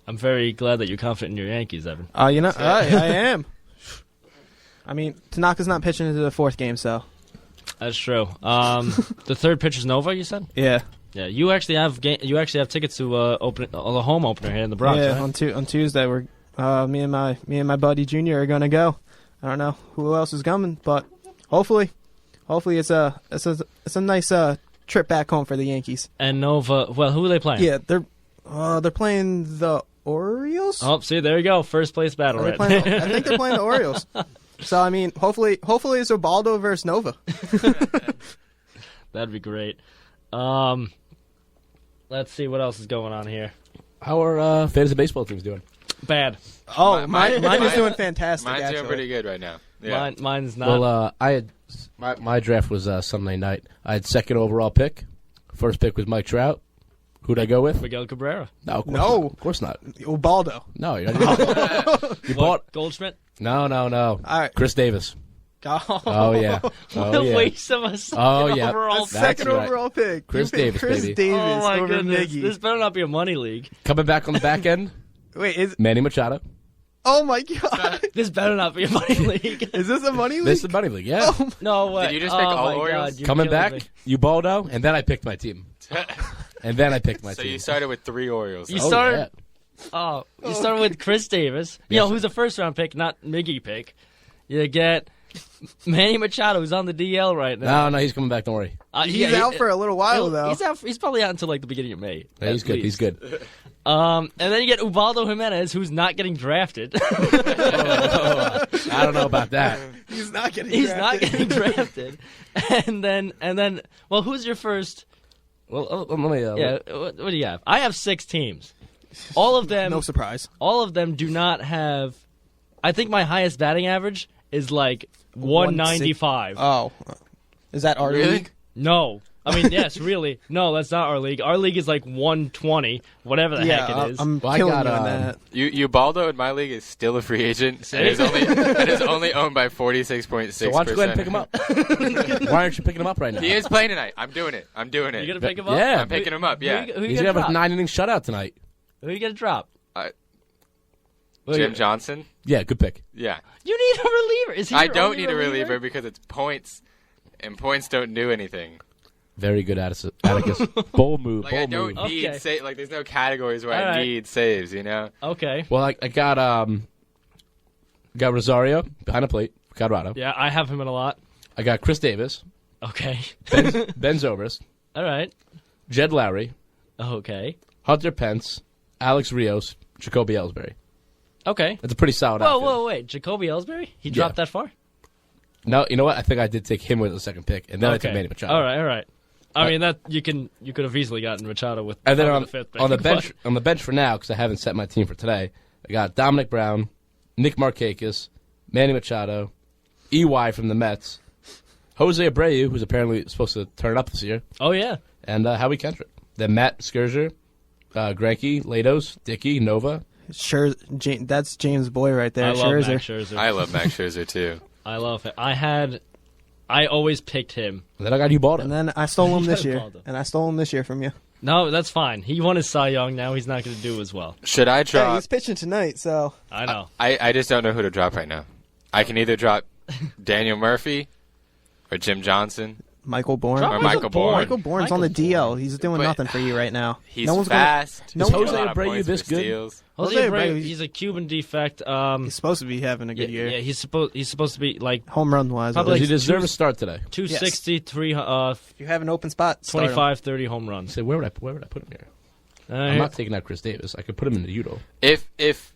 I'm very glad that you're confident in your Yankees, Evan. I am. I mean, Tanaka's not pitching into the 4th game, so That's true. The third pitcher's Nova, you said? yeah. Yeah, you actually have tickets to the home opener here in the Bronx, Yeah, right? on Tuesday we're me and my buddy Junior are gonna go. I don't know who else is coming, but hopefully it's a nice trip back home for the Yankees. And Nova, well, who are they playing? Yeah, they're playing the Orioles. Oh, see, there you go. First place battle, Are they right? playing I think they're playing the Orioles. So I mean, hopefully it's Ubaldo versus Nova. That'd be great. Let's see what else is going on here. How are fantasy baseball teams doing? Bad. Oh, mine is doing fantastic. Mine's actually. doing pretty good right now. Yeah. Mine's not. Well, I had my draft was Sunday night. I had second overall pick. First pick was Mike Trout. Who'd I go with? Miguel Cabrera. No, No. of course not. Ubaldo. No, you bought. What, Goldschmidt? No. All right. Chris Davis. Oh, Oh yeah. What Oh a yeah. waste of a second Oh, yeah. overall That's pick. second right. overall pick. Chris You picked Davis, Chris baby. Davis Oh, my over goodness. Miggy. This better not be a money league. Coming back on the back end, Wait, is Manny Machado. oh my god, This better not be a money league. is this a money league? This is the money league. Yeah. No way. Did you just pick oh all my Orioles? God, you're Coming killing back, me. Ubaldo, and then I picked my team. And then I picked my So team. you started with 3 Orioles. You Oh, started. yeah. You started with Chris Davis. You know, who's a first round pick, not Miggy pick. You get Manny Machado, who's on the DL right now. No, he's coming back. Don't worry. He's out for a little while though. He's out. He's probably out until like the beginning of May. Yeah, he's at good. least. He's good. And then you get Ubaldo Jimenez, who's not getting drafted. I don't know about that. He's not getting. He's not drafted. getting drafted. And then, well, who's your first? Well, let me. Yeah, what do you have? I have 6 teams. All of them. No surprise. All of them do not have. I think my highest batting average is like 195. Oh, is that our Really? league? No. I mean, yes, really. No, that's not our league. Our league is like 120, whatever the heck it is. I'm Well, I killing got, you on that. Ubaldo in my league is still a free agent. And is only owned by 46.6%. So why don't you go ahead and pick him up? Why aren't you picking him up right now? He is playing tonight. I'm doing it. You gonna pick him up? Yeah. I'm picking him up, yeah. Who you He's gonna gonna have a drop? 9-inning shutout tonight. Who you gonna drop? Who Jim you- Johnson? Yeah, good pick. Yeah. You need a reliever. Is he? I your don't only need a reliever because it's points, and points don't do anything. Very good, Atticus. Bold move. Like, I Bold don't move. need Okay. like there's no categories where All I right. need saves, you know? Okay. Well, I got Rosario behind the plate, Colorado. Yeah, I have him in a lot. I got Chris Davis, Okay. Ben Zobrist, All right. Jed Lowry, Okay. Hunter Pence, Alex Rios, Jacoby Ellsbury. Okay. That's a pretty solid Whoa, outfit. whoa, wait. Jacoby Ellsbury? He dropped that far? No, you know what? I think I did take him with the second pick, and then I took Okay. Manny Machado. All right. I mean that you could have easily gotten Machado with And then probably on the fifth pick, on the but- bench on the bench for now, because I haven't set my team for today, I got Dominic Brown, Nick Markakis, Manny Machado, EY from the Mets, Jose Abreu, who's apparently supposed to turn it up this year, Oh yeah. and Howie Kendrick. Then Matt Scherzer, Greinke, Latos, Dickey, Nova. Sure, that's James' boy right there. I love Scherzer. Max Scherzer. I love Max Scherzer too. I love him. I always picked him. And then I got Ubaldo. And then I stole him this year. Ubaldo. And I stole him this year from you. No, that's fine. He won his Cy Young. Now he's not going to do as well. Should I Hey, drop? he's pitching tonight, so I know. I just don't know who to drop right now. I can either drop Daniel Murphy or Jim Johnson. Michael Bourne. Drop Or Michael Bourne. Michael Bourne's on the Michael DL. Bourne. He's doing But nothing for you right now. He's no one's fast. No Is one's Jose A lot of Abreu points this for good? steals. Jose Jose Abreu, Abreu, he's a Cuban defect. He's supposed to be having a good year. Yeah, he's supposed to be like Home run wise. Probably Does like he deserve two- a start today? 260, if you have an open spot, start him. 25, 30 home runs. So where would I put him here? I'm not taking out Chris Davis. I could put him in the Udo. If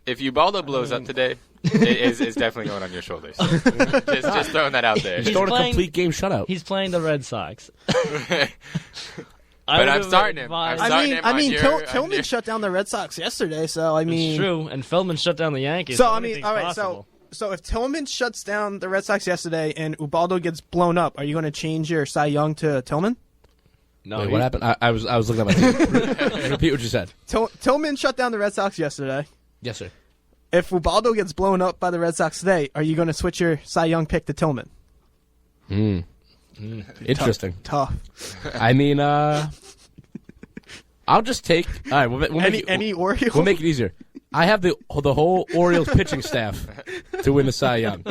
Ubaldo blows up today, it's definitely going on your shoulders. just throwing that out there. He's Throwing a playing- complete game shutout. He's playing the Red Sox. But I'm starting him. I'm starting him on your- Tillman shut down the Red Sox yesterday, so I mean, It's true, and Feldman shut down the Yankees. So so I mean, anything's all right. possible. So if Tillman shuts down the Red Sox yesterday and Ubaldo gets blown up, are you going to change your Cy Young to Tillman? No, Wait, what happened? I was looking at my team. Repeat what you said. Tillman shut down the Red Sox yesterday. Yes, sir. If Ubaldo gets blown up by the Red Sox today, are you going to switch your Cy Young pick to Tillman? Interesting. Tough. I mean, I'll just take. All right, we'll make Any Orioles? We'll make it easier. I have the whole Orioles pitching staff to win the Cy Young.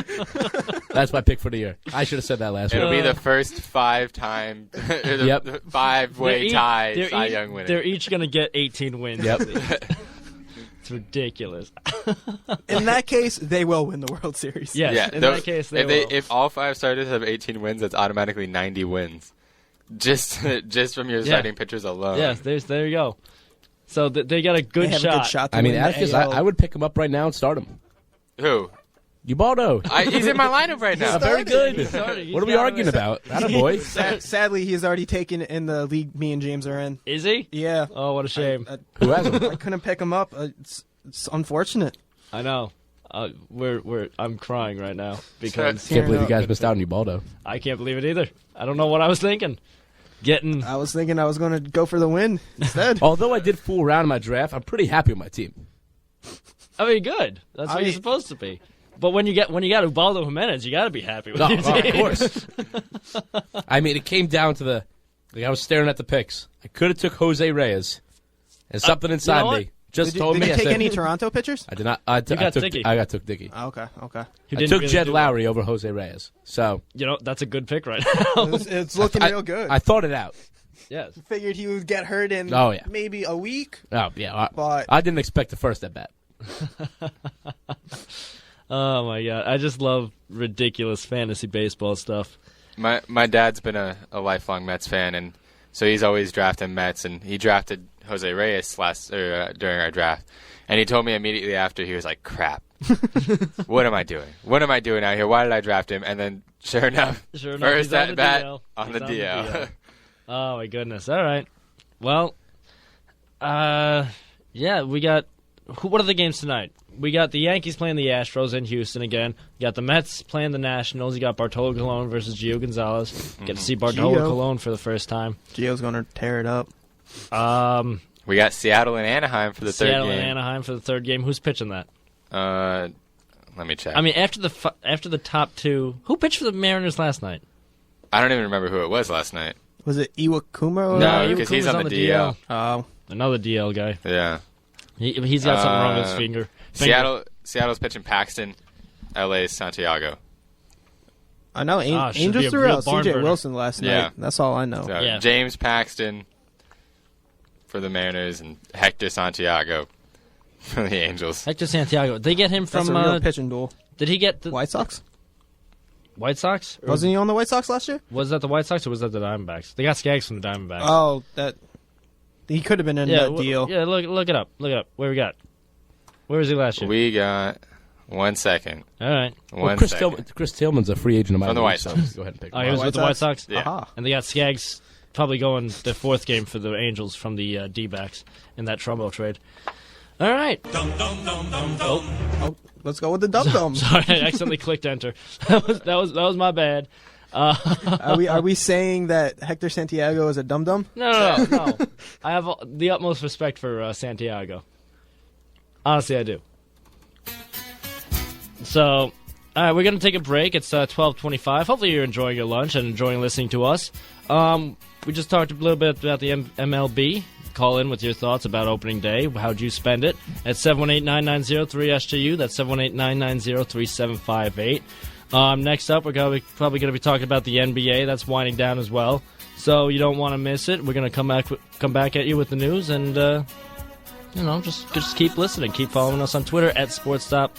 That's my pick for the year. I should have said that last week. It'll be the first 5-time, Yep. 5-way tie Cy Young winner. They're each going to get 18 wins. Yep. It's ridiculous. In that case, they will win the World Series. Yes, Yeah, in that case, they will. if all 5 starters have 18 wins, that's automatically 90 wins. Just from your starting pitchers alone. Yes, there you go. So they got a good They have shot. a good shot to I mean, win the Atticus, AL. I would pick him up right now and start him. Who? Ubaldo. He's in my lineup right now. Very good. He's starting. What are we He's got arguing him. about? Attaboy. Sadly, he's already taken in the league me and James are in. Is he? Yeah. Oh, what a shame. Who has him? I couldn't pick him up. It's unfortunate. I know. I'm crying right now because Can't believe you guys missed out on Ubaldo. I can't believe it either. I don't know what I was thinking. I was thinking I was going to go for the win instead. Although I did fool around in my draft, I'm pretty happy with my team. I mean, good. That's what you're supposed to be. But when you got Ubaldo Jimenez, you got to be happy with your team. Of course. I mean, it came down to I was staring at the picks. I could have took Jose Reyes, and something inside know what? me just Did told you me. I take said, any Toronto pitchers? I did not. I took Dickey. Dickey. Okay. Who I didn't took really Jed do Lowry over Jose Reyes. So that's a good pick right now. It's looking real good. I thought it out. Yes. Figured he would get hurt in maybe a week. Oh yeah, But I didn't expect the first at bat. Oh my god, I just love ridiculous fantasy baseball stuff. My dad's been a lifelong Mets fan, and so he's always drafting Mets, and he drafted Jose Reyes during our draft, and he told me immediately after, he was like, "Crap, what am I doing? What am I doing out here? Why did I draft him?" And then, sure enough, first he's on at the bat DL. on He's the on the DL. DL. Oh my goodness! All right, well, yeah, we got. What are the games tonight? We got the Yankees playing the Astros in Houston again. You got the Mets playing the Nationals. You got Bartolo Colon versus Gio Gonzalez. Get to see Bartolo Colon for the first time. Gio's going to tear it up. We got Seattle and Anaheim for the third Seattle game. and Anaheim for the third game. Who's pitching that? Let me check. I mean, after the top two, who pitched for the Mariners last night? I don't even remember who it was last night. Was it Iwakuma? No, because he's on the DL. Oh. Another DL guy. Yeah. He's got something wrong with his finger. Seattle's pitching Paxton. LA's Santiago. I know. should be Angels a threw real out barn CJ burner. Wilson last Yeah. night. That's all I know. So Yeah. James Paxton for the Mariners and Hector Santiago for the Angels. Hector Santiago. They get him That's from. a real pitching duel. Did he get the White Sox? White Sox? Or Wasn't he on the White Sox last year? was that the White Sox or was that the Diamondbacks? They got Skaggs from the Diamondbacks. Oh, he could have been in that deal. Yeah, look it up. Look it up. Where we got? Where was he last year? We got 1 second. All right. Well, 1 second. Chris Tillman's a free agent of mine. From the White so Sox. Go ahead and pick Oh, him he was up. with the White Sox? Yeah. Aha. And they got Skaggs probably going the fourth game for the Angels from the D-backs in that Trumbo trade. All right. Oh, let's go with the dum dum. Sorry, I accidentally clicked enter. That was my bad. Are we saying that Hector Santiago is a dum dum? No. I have the utmost respect for Santiago. Honestly, I do. So, we're going to take a break. It's 12:25. Hopefully you're enjoying your lunch and enjoying listening to us. We just talked a little bit about the MLB. Call in with your thoughts about opening day. How'd you spend it? At 718-990-3SJU. That's 718-990-3758. Next up, we're probably going to be talking about the NBA. That's winding down as well. So you don't want to miss it. We're going to come back at you with the news. And, just keep listening. Keep following us on Twitter at SportsStop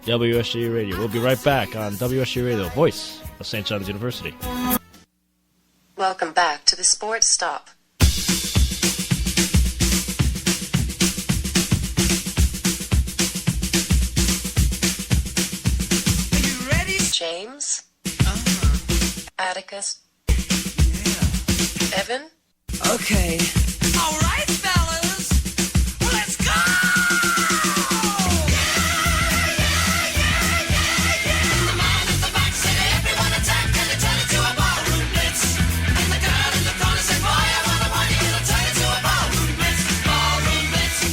WSJU Radio. We'll be right back on WSJU Radio, voice of St. John's University. Welcome back to the Sports Stop. James, Atticus, Evan. Okay. All right, fellas. Let's go! In the man at the back said everyone attack, and they turned it to a ballroom blitz. And the girl in the corner said, boy, I wanna want you to turn it to a ballroom blitz. Ballroom blitz.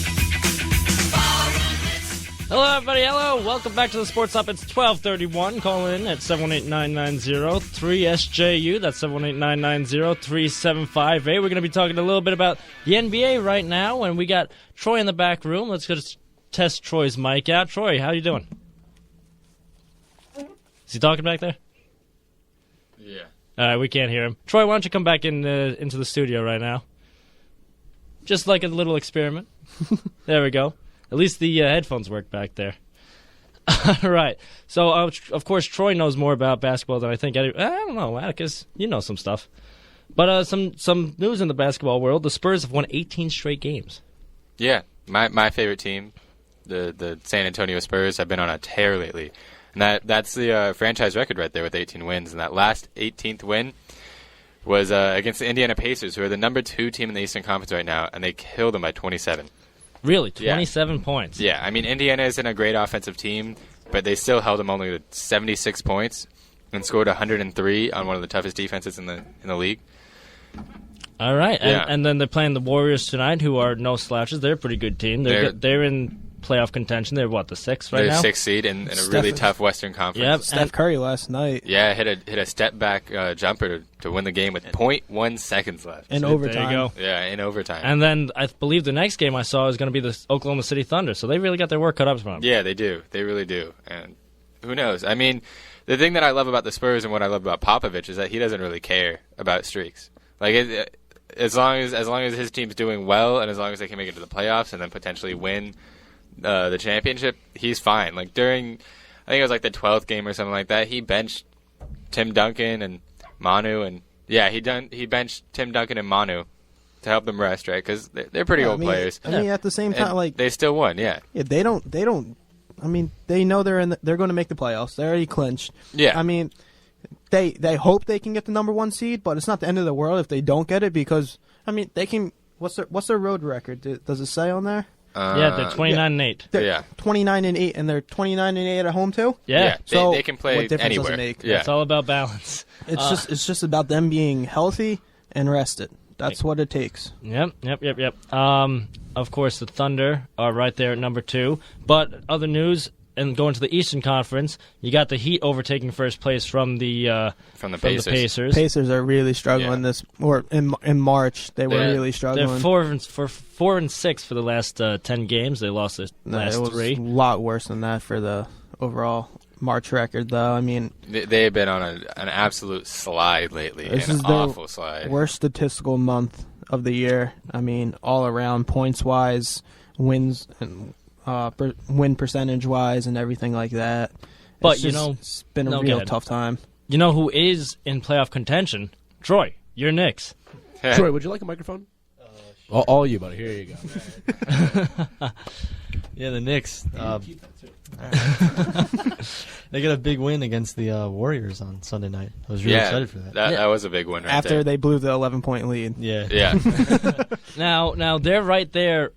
Ballroom blitz. Hello, everybody. Hello. Welcome back to the Sports Up. It's 12:31. Call in at 718-990-3SJU. That's 718-990-3758. We're going to be talking a little bit about the NBA right now, and we got Troy in the back room. Let's go test Troy's mic out. Troy, how you doing? Is he talking back there? Yeah. All right, we can't hear him. Troy, why don't you come back into the studio right now? Just like a little experiment. There we go. At least the headphones work back there. All right. So, of course, Troy knows more about basketball than I think. I don't know, Atticus. You know some stuff. But some news in the basketball world. The Spurs have won 18 straight games. Yeah, my favorite team, the San Antonio Spurs, have been on a tear lately. And that's the franchise record right there with 18 wins. And that last 18th win was against the Indiana Pacers, who are the number 2 team in the Eastern Conference right now, and they killed them by 27. Really? 27 points? Yeah, I mean, Indiana isn't a great offensive team, but they still held them only to 76 points and scored 103 on one of the toughest defenses in the league. All right. Yeah. And then they're playing the Warriors tonight, who are no slouches. They're a pretty good team. They're in playoff contention. They're, what, the 6th right now? They're 6th seed in a really tough Western Conference. Yep. Steph Curry last night. Yeah, hit a step-back jumper to win the game with 0.1 seconds left. In overtime. There you go. Yeah, in overtime. And then I believe the next game I saw is going to be the Oklahoma City Thunder, so they really got their work cut up for them. Yeah, they do. They really do. And who knows? I mean, the thing that I love about the Spurs and what I love about Popovich is that he doesn't really care about streaks. Like, as long as his team's doing well and as long as they can make it to the playoffs and then potentially win the championship, he's fine. Like, I think it was like the 12th game or something like that, he benched Tim Duncan and Manu, and yeah, he benched Tim Duncan and Manu to help them rest, right? Because they're pretty old players. I mean, at the same time, And like they still won, yeah. Yeah, they don't. I mean, they know they're going to make the playoffs. They already clinched. Yeah. I mean, they hope they can get the number 1 seed, but it's not the end of the world if they don't get it because I mean they can. What's their road record? Does it say on there? Yeah, they're 29-8. They're 29-8, and they're 29-8 at home too. Yeah. So they can play what difference anywhere. does it make? Yeah. It's all about balance. It's just about them being healthy and rested. That's what it takes. Yep. Of course, the Thunder are right there at number 2. But other news, and going to the Eastern Conference, you got the Heat overtaking first place from the Pacers. Pacers are really struggling in March. They were really struggling. They're 4 and 6 for the last 10 games. They lost the last it was 3. a lot worse than that for the overall March record, though. I mean, they've been on an absolute slide lately, this an is awful slide. Worst statistical month of the year. I mean, all around points wise, wins and win percentage wise, and everything like that. But it's been a real tough time. You know who is in playoff contention? Troy, your Knicks. Troy, would you like a microphone? All you, buddy. Here you go. Yeah, the Knicks. They got a big win against the Warriors on Sunday night. I was really excited for that. That was a big win right After there. they blew the 11-point lead. Yeah. Now they're right there.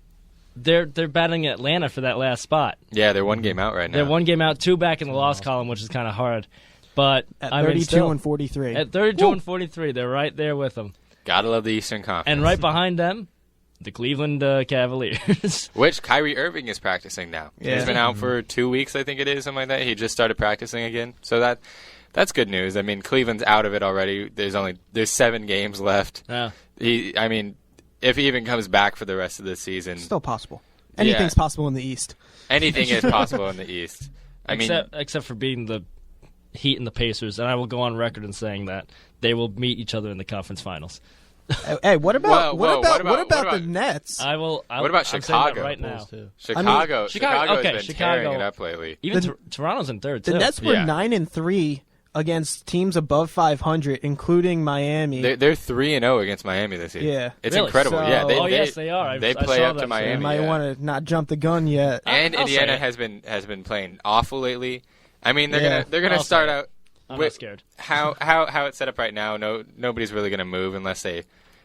They're battling Atlanta for that last spot. Yeah, they're 1 game out right now. They're 1 game out, 2 back in the loss column, which is kind of hard. But At I mean, 32 still, and 43. At 32 and 43, they're right there with them. Gotta love the Eastern Conference. And right behind them, the Cleveland Cavaliers. Which Kyrie Irving is practicing now. Yeah. He's been out for 2 weeks, I think it is, something like that. He just started practicing again. So that's good news. I mean, Cleveland's out of it already. There's 7 games left. Yeah. If he even comes back for the rest of the season. Still possible. Anything's possible in the East. Anything is possible in the East. Except for beating the Heat and the Pacers, and I will go on record in saying that they will meet each other in the conference finals. Hey, what about the Nets? I will. What about I'm saying Chicago? that right now? Chicago okay, has been tearing it up lately. Even Toronto's in third too. The Nets were 9-3 against teams above 500, including Miami. They're 3-0 against Miami this year. Yeah. It's Really? incredible. So- Yeah, yes, they are. They I play saw up to that. Miami. You might yeah. want to not jump the gun yet. And I'll Indiana say it. has been playing awful lately. I mean, they're Yeah. gonna I'll start say it. out I'm with not scared. how it's set up right now. Nobody's really gonna move unless they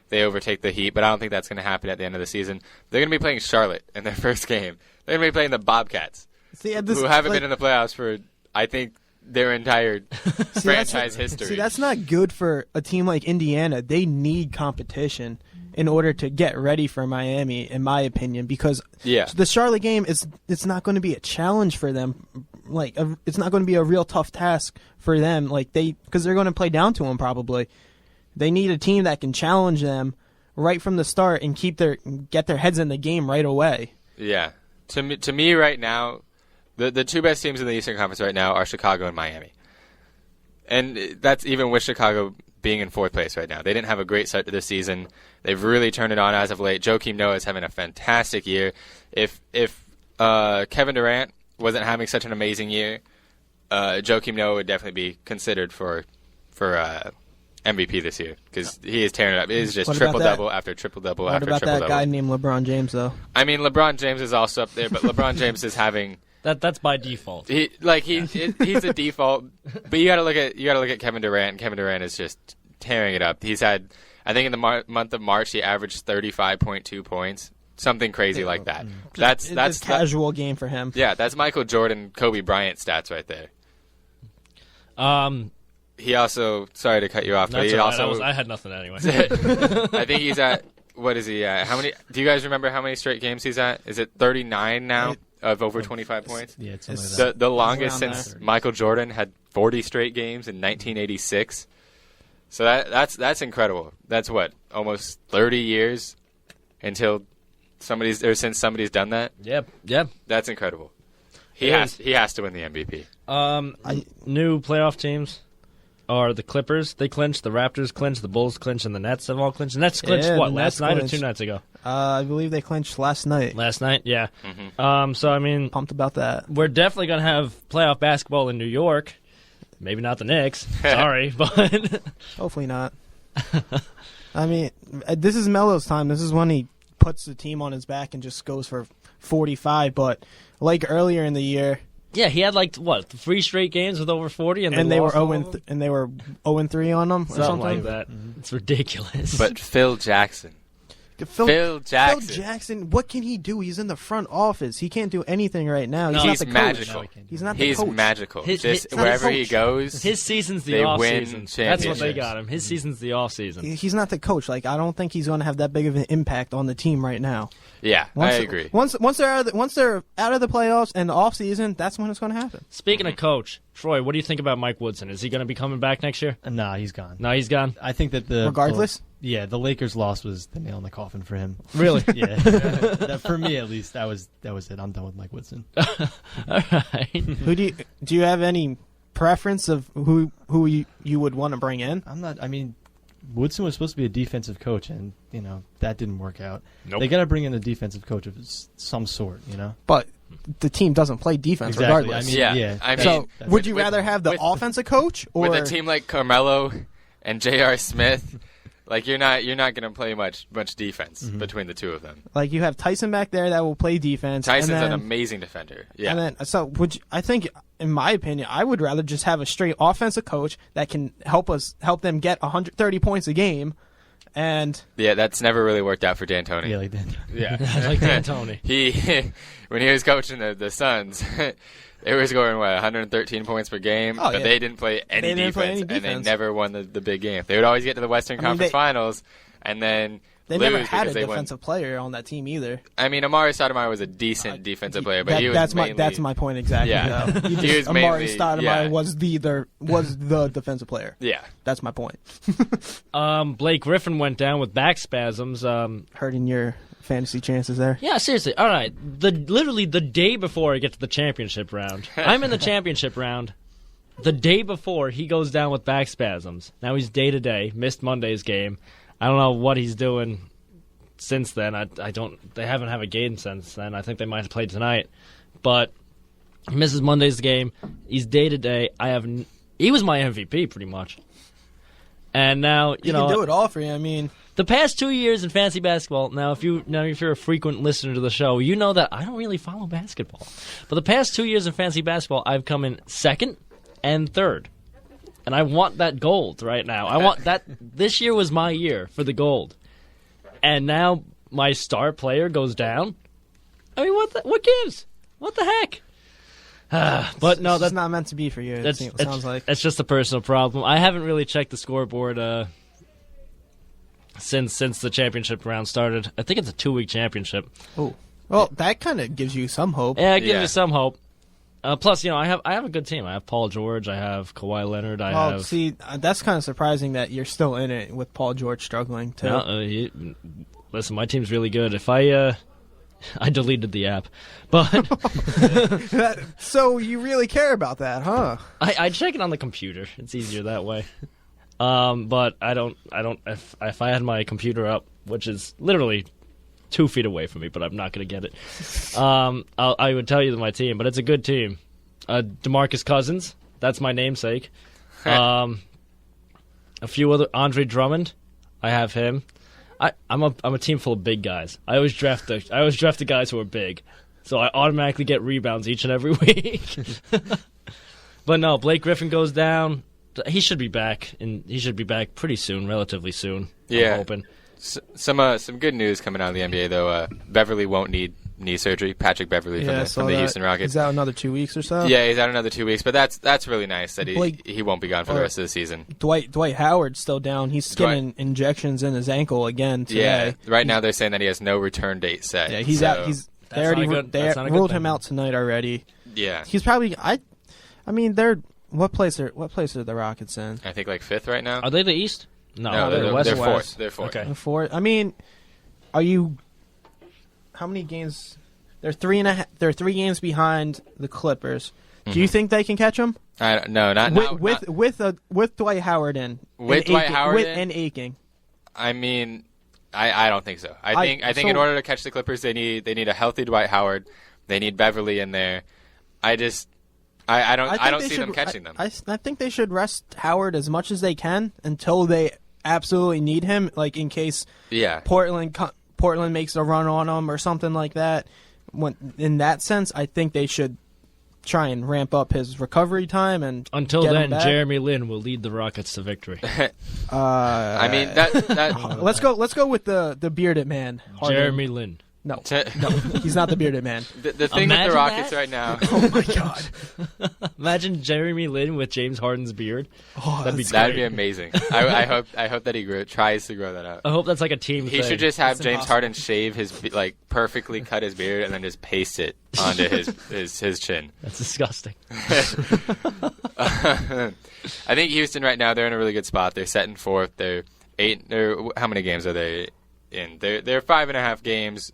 they overtake the Heat, but I don't think that's going to happen at the end of the season. They're going to be playing Charlotte in their first game. They're going to be playing the Bobcats, See, who haven't been in the playoffs for, I think, their entire franchise history. See, that's not good for a team like Indiana. They need competition in order to get ready for Miami, in my opinion, because the Charlotte game it's not going to be a challenge for them. Like it's not going to be a real tough task for them. Like because they're going to play down to them probably. They need a team that can challenge them right from the start and get their heads in the game right away. Yeah, to me right now, the two best teams in the Eastern Conference right now are Chicago and Miami, and that's even with Chicago being in fourth place right now. They didn't have a great start to the season. They've really turned it on as of late. Joakim Noah is having a fantastic year. If Kevin Durant wasn't having such an amazing year, Joakim Noah would definitely be considered for MVP this year because he is tearing it up. It is just triple-double after triple-double after triple-double. What about that guy named LeBron James, though? I mean, LeBron James is also up there, but LeBron James is having... That's by default. He's a default, but you got to look at Kevin Durant. Kevin Durant is just tearing it up. He's had, I think, in the month of March, he averaged 35.2 points, something crazy like that. That's a casual game for him. Yeah, that's Michael Jordan, Kobe Bryant stats right there. He also, sorry to cut you off, but he also I had nothing anyway. I think he's at, what is he at? How many? Do you guys remember how many straight games he's at? Is it 39 now? Of over 25 points? Yeah, it's something like that. The longest since Michael Jordan had 40 straight games in 1986. So that's incredible. That's what, almost 30 years since somebody's done that? Yep. That's incredible. He has to win the MVP. New playoff teams are the Clippers. They clinched, the Raptors clinched, the Bulls clinched, and the Nets have all clinched. The Nets clinched last night or 2 nights ago? I believe they clinched last night. Last night, yeah. Mm-hmm. So, I mean... Pumped about that. We're definitely going to have playoff basketball in New York. Maybe not the Knicks. Sorry, but... Hopefully not. I mean, this is Melo's time. This is when he puts the team on his back and just goes for 45. But like earlier in the year... Yeah, he had 3 straight games with over 40, and they were 0-3 on them, or something like that. Mm-hmm. It's ridiculous. But Phil Jackson. Phil Jackson, what can he do? He's in the front office. He can't do anything right now. No, he's magical. He's not the coach. He's magical. Wherever he goes, his season's the off season. That's what they got him. His season's the off season. He's not the coach. I don't think he's going to have that big of an impact on the team right now. Yeah, I agree. Once they're out of the playoffs and the off season, that's when it's going to happen. Speaking of coach, Troy, what do you think about Mike Woodson? Is he going to be coming back next year? Nah, he's gone. No, he's gone. I think that regardless. The Lakers' loss was the nail in the coffin for him. Really? Yeah. For me, at least, that was it. I'm done with Mike Woodson. All right. Who do you have any preference of who you would want to bring in? Woodson was supposed to be a defensive coach, and that didn't work out. Nope. They got to bring in a defensive coach of some sort, But the team doesn't play defense regardless. So would you rather have the offensive coach or with a team like Carmelo and J.R. Smith? You're not going to play much defense between the two of them. You have Tyson back there that will play defense. Tyson's an amazing defender. Yeah. And then I think, in my opinion, I would rather just have a straight offensive coach that can help them get 130 points a game. And yeah, that's never really worked out for D'Antoni. Yeah, like D'Antoni. Yeah, like D'Antoni. When he was coaching the Suns. They were scoring, 113 points per game, but they didn't play any defense, and they never won the big game. They would always get to the Western Conference Finals, and then they lose never had a they defensive player on that team either. I mean, Amari Stoudemire was a decent defensive player, but he was that's my point exactly. Yeah, he was Amari Stoudemire was the defensive player. Yeah, that's my point. Blake Griffin went down with back spasms, hurting your fantasy chances there. Yeah, seriously. All right. Literally the day before I get to the championship round. I'm in the championship round. The day before, he goes down with back spasms. Now he's day-to-day. Missed Monday's game. I don't know what he's doing since then. They haven't had a game since then. I think they might have played tonight. But he misses Monday's game. He's day-to-day. He was my MVP pretty much. And now, he can do it all for you. I mean, the past 2 years in fantasy basketball, if you're a frequent listener to the show, you know that I don't really follow basketball. But the past 2 years in fantasy basketball, I've come in second and third. And I want that gold right now. I want that. This year was my year for the gold. and now my star player goes down. I mean, what gives? What the heck? But no, that's not meant to be for you. It sounds like it's just a personal problem. I haven't really checked the scoreboard since the championship round started. I think it's a 2-week championship. Oh, well, that kind of gives you some hope. Yeah, it gives you some hope. Plus, I have a good team. I have Paul George. I have Kawhi Leonard. See, that's kind of surprising that you're still in it with Paul George struggling too. No, listen, my team's really good. If I deleted the app, but so you really care about that, huh? I check it on the computer. It's easier that way. But I don't. If I had my computer up, which is literally 2 feet away from me, but I'm not going to get it. I would tell you my team, but it's a good team. DeMarcus Cousins, that's my namesake. A few other Andre Drummond, I have him. I'm a team full of big guys. I always draft the guys who are big, so I automatically get rebounds each and every week. But no, Blake Griffin goes down. He should be back, and he should be back pretty soon, relatively soon. Yeah. I'm hoping. Some good news coming out of the NBA though. Beverly won't need knee surgery. Patrick Beverly from the Houston Rockets. He's out another 2 weeks or so. Yeah, he's out another 2 weeks, but that's really nice that he won't be gone for the rest of the season. Dwight Howard's still down. He's getting injections in his ankle again today. Yeah, right now they're saying that he has no return date set. Yeah, he's out. They ruled him out tonight already. Yeah, he's probably. I mean, what place are the Rockets in? I think like 5th right now. Are they the East? No, they're West. 4th. They're 4th. Okay. 4th. I mean, are you? How many games? They're 3.5. They're 3 games behind the Clippers. Mm-hmm. Do you think they can catch them? With Dwight Howard in. With Dwight Howard and Aching. I mean, I don't think so. I think in order to catch the Clippers, they need a healthy Dwight Howard. They need Beverly in there. I don't see them catching them. I think they should rest Howard as much as they can until they absolutely need him, like in case Portland makes a run on them or something like that. In that sense, I think they should try and ramp up his recovery time and until then, Jeremy Lin will lead the Rockets to victory. I mean that. Let's go with the bearded man, Harden. Jeremy Lin. No, he's not the bearded man. The thing with the Rockets right now. Oh my God! Imagine Jeremy Lin with James Harden's beard. Oh, that'd be amazing. I hope that he tries to grow that out. I hope that's like a team thing. He should just have James Harden shave his perfectly cut his beard and then just paste it onto his chin. That's disgusting. I think Houston right now they're in a really good spot. They're set in 4th. They're 8. How many games are they in? They're 5.5 games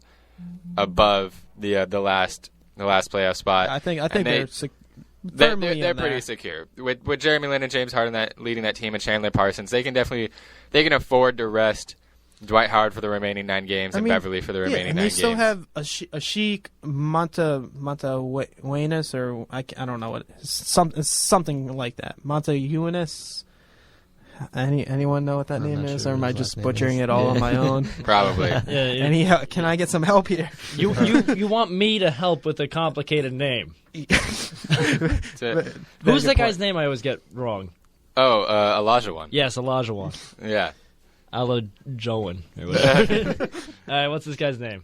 above the last playoff spot. I think they're pretty secure with Jeremy Lin and James Harden leading that team and Chandler Parsons. They can afford to rest Dwight Howard for the remaining 9 games and Beverly for the remaining 9 games. And they still have a Sheik Monta Wenas or I don't know what something like that. Monta Unis. Anyone know what that name is, or am I just butchering it all on my own? Probably. Can I get some help here? You want me to help with a complicated name? Who's the guy's name I always get wrong? Oh, Olajuwon. Yes, Olajuwon. Yeah. Olajuwon. All right, what's this guy's name?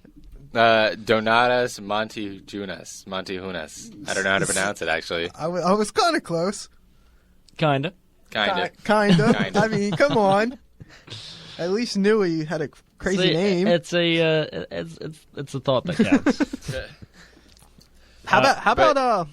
Donatas Montejunas. I don't know how to pronounce it, actually. I was kind of close. Kinda. Kinda. I mean, come on. At least knew he had a crazy name. It's a thought that counts. How about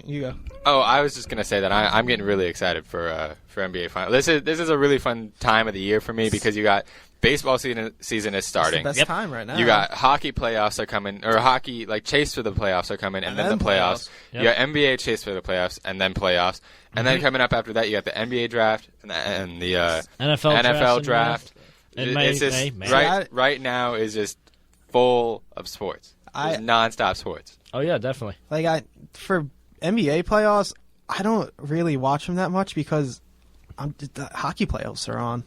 you go. Oh, I was just gonna say that I'm getting really excited for NBA Finals. This is a really fun time of the year for me because you got baseball season is starting. It's the best time right now. You got hockey playoffs are coming, or hockey like chase for the playoffs are coming, and then the playoffs. Yep. You got NBA chase for the playoffs, and then playoffs, and then coming up after that, you got the NBA draft and the NFL draft. Right now is just full of sports. Non-stop sports. Oh yeah, definitely. For NBA playoffs, I don't really watch them that much because the hockey playoffs are on.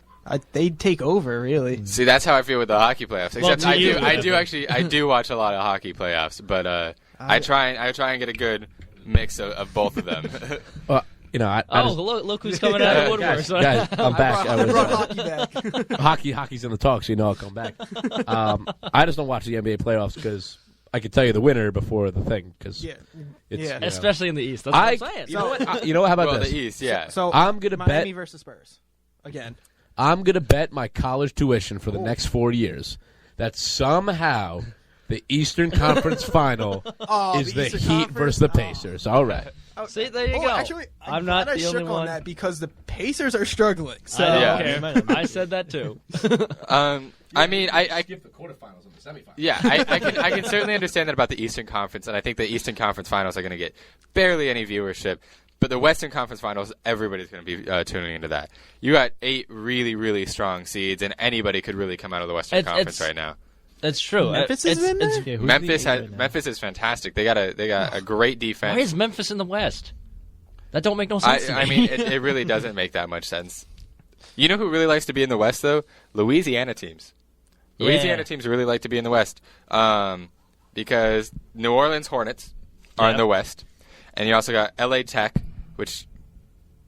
They take over, really. See, that's how I feel with the hockey playoffs. Except I do watch a lot of hockey playoffs, but I try and get a good mix of both of them. I Oh, just, look who's coming out of the woodwork. guys, I'm back. I brought hockey back. Hockey's in the talk, so you know I'll come back. I just don't watch the NBA playoffs because I can tell you the winner before the thing. Because Yeah. it's, Yeah. you know. Especially in the East. That's what I'm saying. You know what? You know what? How about Well, this? the East, yeah. So I'm gonna Miami bet. versus Spurs again. I'm gonna bet my college tuition for the next 4 years that somehow the Eastern Conference Final is the Eastern Heat Conference? versus the Pacers. All right. See, there you go. Actually, I'm not glad I the shook only one. on that because the Pacers are struggling. So I don't Yeah. care. I said that too. I mean, I skip the quarterfinals and the semifinals. yeah, I can certainly understand that about the Eastern Conference, and I think the Eastern Conference Finals are going to get barely any viewership. But the Western Conference Finals, everybody's going to be tuning into that. You got 8 really, really strong seeds, and anybody could really come out of the Western Conference right now. That's true. Memphis is in there? Yeah, who's Memphis leading right now? Memphis is fantastic. They got a great defense. Why is Memphis in the West? That don't make no sense to me. I mean, it really doesn't make that much sense. You know who really likes to be in the West, though? Louisiana teams. Yeah. Louisiana teams really like to be in the West because New Orleans Hornets are in Yeah. the West, and you also got L.A. Tech, which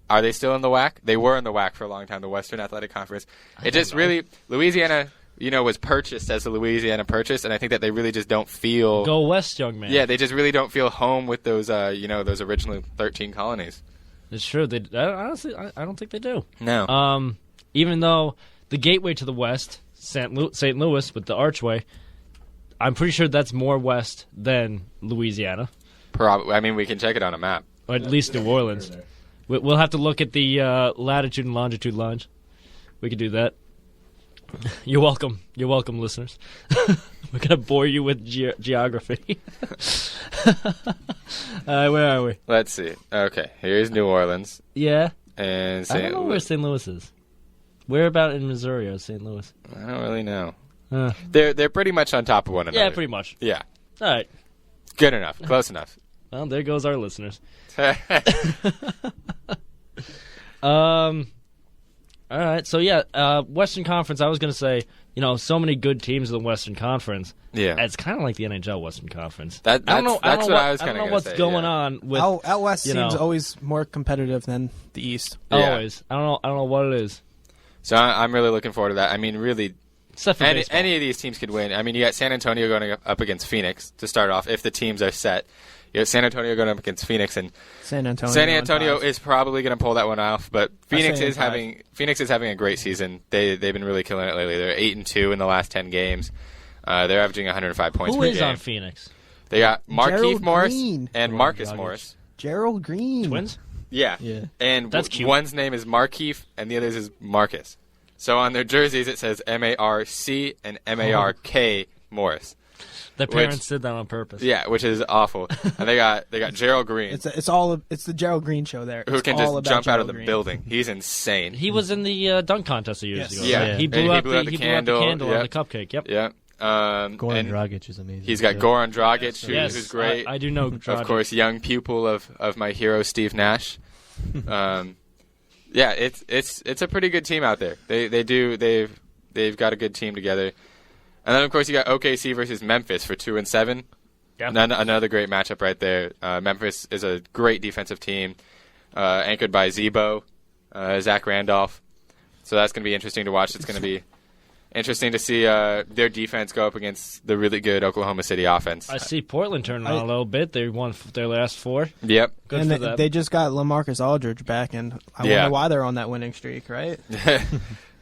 are they still in the WAC? They were in the WAC for a long time, the Western Athletic Conference. It just really Louisiana, was purchased as the Louisiana Purchase, and I think that they really just don't feel. Go West, young man. Yeah, they just really don't feel home with those, those original 13 colonies. It's true. Honestly, I don't think they do. No. Even though the gateway to the West, St. Louis with the Archway, I'm pretty sure that's more West than Louisiana, Probably. I mean, we can check it on a map. or at least New Orleans. We'll have to look at the latitude and longitude lines. We could do that. You're welcome. You're welcome, listeners. We're gonna bore you with geography. Where are we? Let's see. Okay, here's New Orleans Yeah, and I St. don't know where Louis. St. Louis is. Where about in Missouri or St. Louis? I don't really know. Uh, They're pretty much on top of one another. yeah, pretty much. Yeah, All right. good enough, close enough. Well, there goes our listeners. All right. So yeah, Western Conference. I was gonna say, so many good teams in the Western Conference. Yeah, It's kind of like the NHL Western Conference. That's I don't know. I what don't know I was I don't kinda know gonna what's say, going yeah. on with Out West you seems know. always more competitive than the East. Yeah. always. I don't know what it is. So I'm really looking forward to that. I mean, really, Except for baseball. any of these teams could win. I mean, you got San Antonio going up against Phoenix to start off if the teams are set. You got San Antonio going up against Phoenix, and San Antonio. San won Antonio 5. is probably going to pull that one off. But Phoenix say is in 5. having a great season. They've been really killing it lately. They're 8-2 in the last 10 games. They're averaging 105 points Who per is game. on Phoenix? They got Markeith Gerald Morris Green. and Marcus Morris. Gerald Green. Twins? Yeah. Yeah. And That's cute. one's name is Markeith and the other's is Marcus. So on their jerseys it says M-A-R-C and M-A-R-K Morris. Their parents did that on purpose. Yeah, which is awful. And they got Gerald Green, It's the Gerald Green show there. who It's can all just about jump out Gerald of the Green. building. He's insane. He was in the dunk contest a years Yes. ago. Yeah. He And blew he out blew out the candle, on the yep. cupcake. Yep. Yeah. Goran And Dragic is amazing. he's got too. Goran Dragic, Yes, who's great. I do know. Of course, young pupil of my hero Steve Nash. Yeah, it's a pretty good team out there. They've got a good team together. And then of course you got OKC versus Memphis for 2 and 7. Yep. Another great matchup right there. Memphis is a great defensive team, anchored by Zebo, Zach Randolph. So that's going to be interesting to watch. It's going to be interesting to see their defense go up against the really good Oklahoma City offense. I see Portland turning on a little bit. They won their last 4. Yep. Good and for them. they just got LaMarcus Aldridge back, and I Yeah. wonder why they're on that winning streak, right?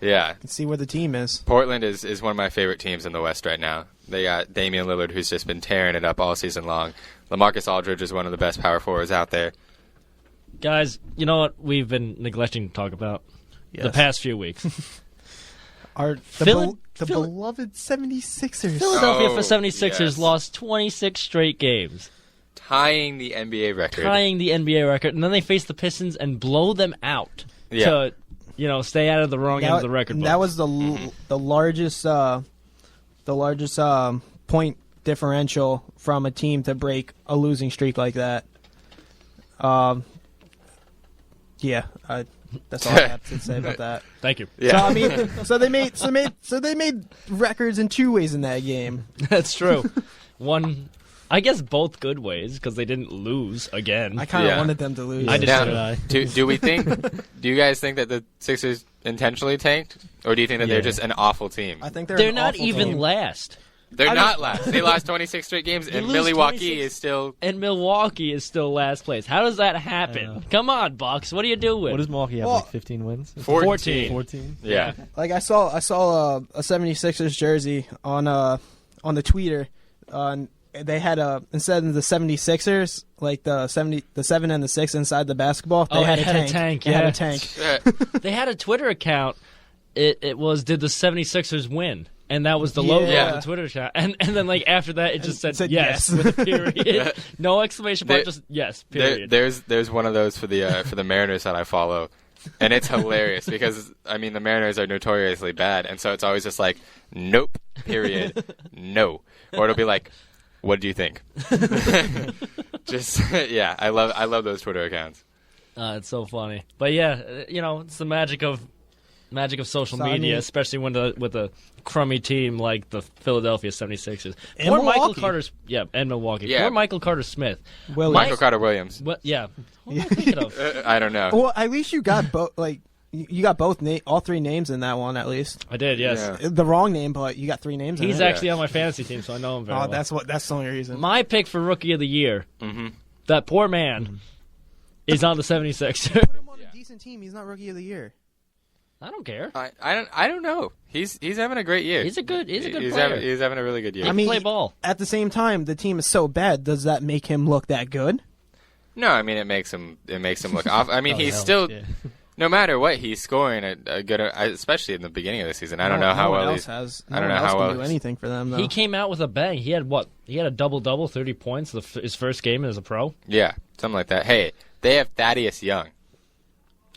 Yeah. Let's see where the team is. Portland is one of my favorite teams in the West right now. They got Damian Lillard, who's just been tearing it up all season long. LaMarcus Aldridge is one of the best power forwards out there. Guys, you know what we've been neglecting to talk about the Yes. past few weeks? The Phil- beloved 76ers. Philadelphia Oh, for 76ers yes. lost 26 straight games, Tying the NBA record. tying the NBA record, and then they face the Pistons and blow them out Yeah. to stay out of the wrong end of the record book. That was the largest point differential from a team to break a losing streak like that. That's all I have to say about that. Thank you. Yeah. So I mean, so they made records in 2 ways in that game. That's true. One, I guess both good ways because they didn't lose again. I kind of Yeah. wanted them to lose. I did Now, too. do we think? Do you guys think that the Sixers intentionally tanked, or do you think that they're just an awful team? I think they're They're an not awful even team. last. They're not last. They lost 26 straight games, and lose Milwaukee 26 is still. And Milwaukee is still last place. How does that happen? Come on, Bucks. What are you doing? What does Milwaukee have? Well, Like 15 wins? 14. 14. Yeah. Like I saw a 76ers jersey on the tweeter. They had instead of the 76ers, like the 7 and the 6 inside the basketball. They had it a had tank. a tank. They had Yeah. a tank. They had a Twitter account. It was, did the 76ers win? And that was the logo Yeah. of the Twitter account. And then, like, after that, it just said, said yes, yes. with a period. No exclamation There- mark, just yes, There, period. there's one of those for the Mariners that I follow, and it's hilarious because I mean the Mariners are notoriously bad, and so it's always just like nope, period, no, or it'll be like, what do you think? Just yeah, I love those Twitter accounts. It's so funny. But yeah, it's the magic of social So, I media, mean- especially with a crummy team like the Philadelphia 76ers. And Poor Michael Milwaukee. Carter's and Milwaukee. Yeah. Poor Michael Carter Smith. Williams. Michael Carter Williams. What? Yeah. What am I thinking of? I don't know. Well, at least you got both. Like you got all three names in that one. At least I did. Yes. Yeah. the wrong name, but you got three names. He's in it. actually on my fantasy team, so I know him very well. That's the only reason. My pick for Rookie of the Year. Mm-hmm. That poor man is on the 76ers. Put him on a decent team. He's not rookie of the year. I don't care. I don't know. He's having a great year. He's a good player. He's having a really good year. He I mean, play ball. At the same time, the team is so bad. Does that make him look that good? No, I mean it makes him look off. I mean he's hell, still, yeah. no matter what, he's scoring a good, especially in the beginning of the season. I don't know how well he's. No I don't one know else how can well do he's- anything for them though. He came out with a bang. He had what? He had a double-double, 30 points, his first game as a pro. Yeah, something like that. Hey, they have Thaddeus Young.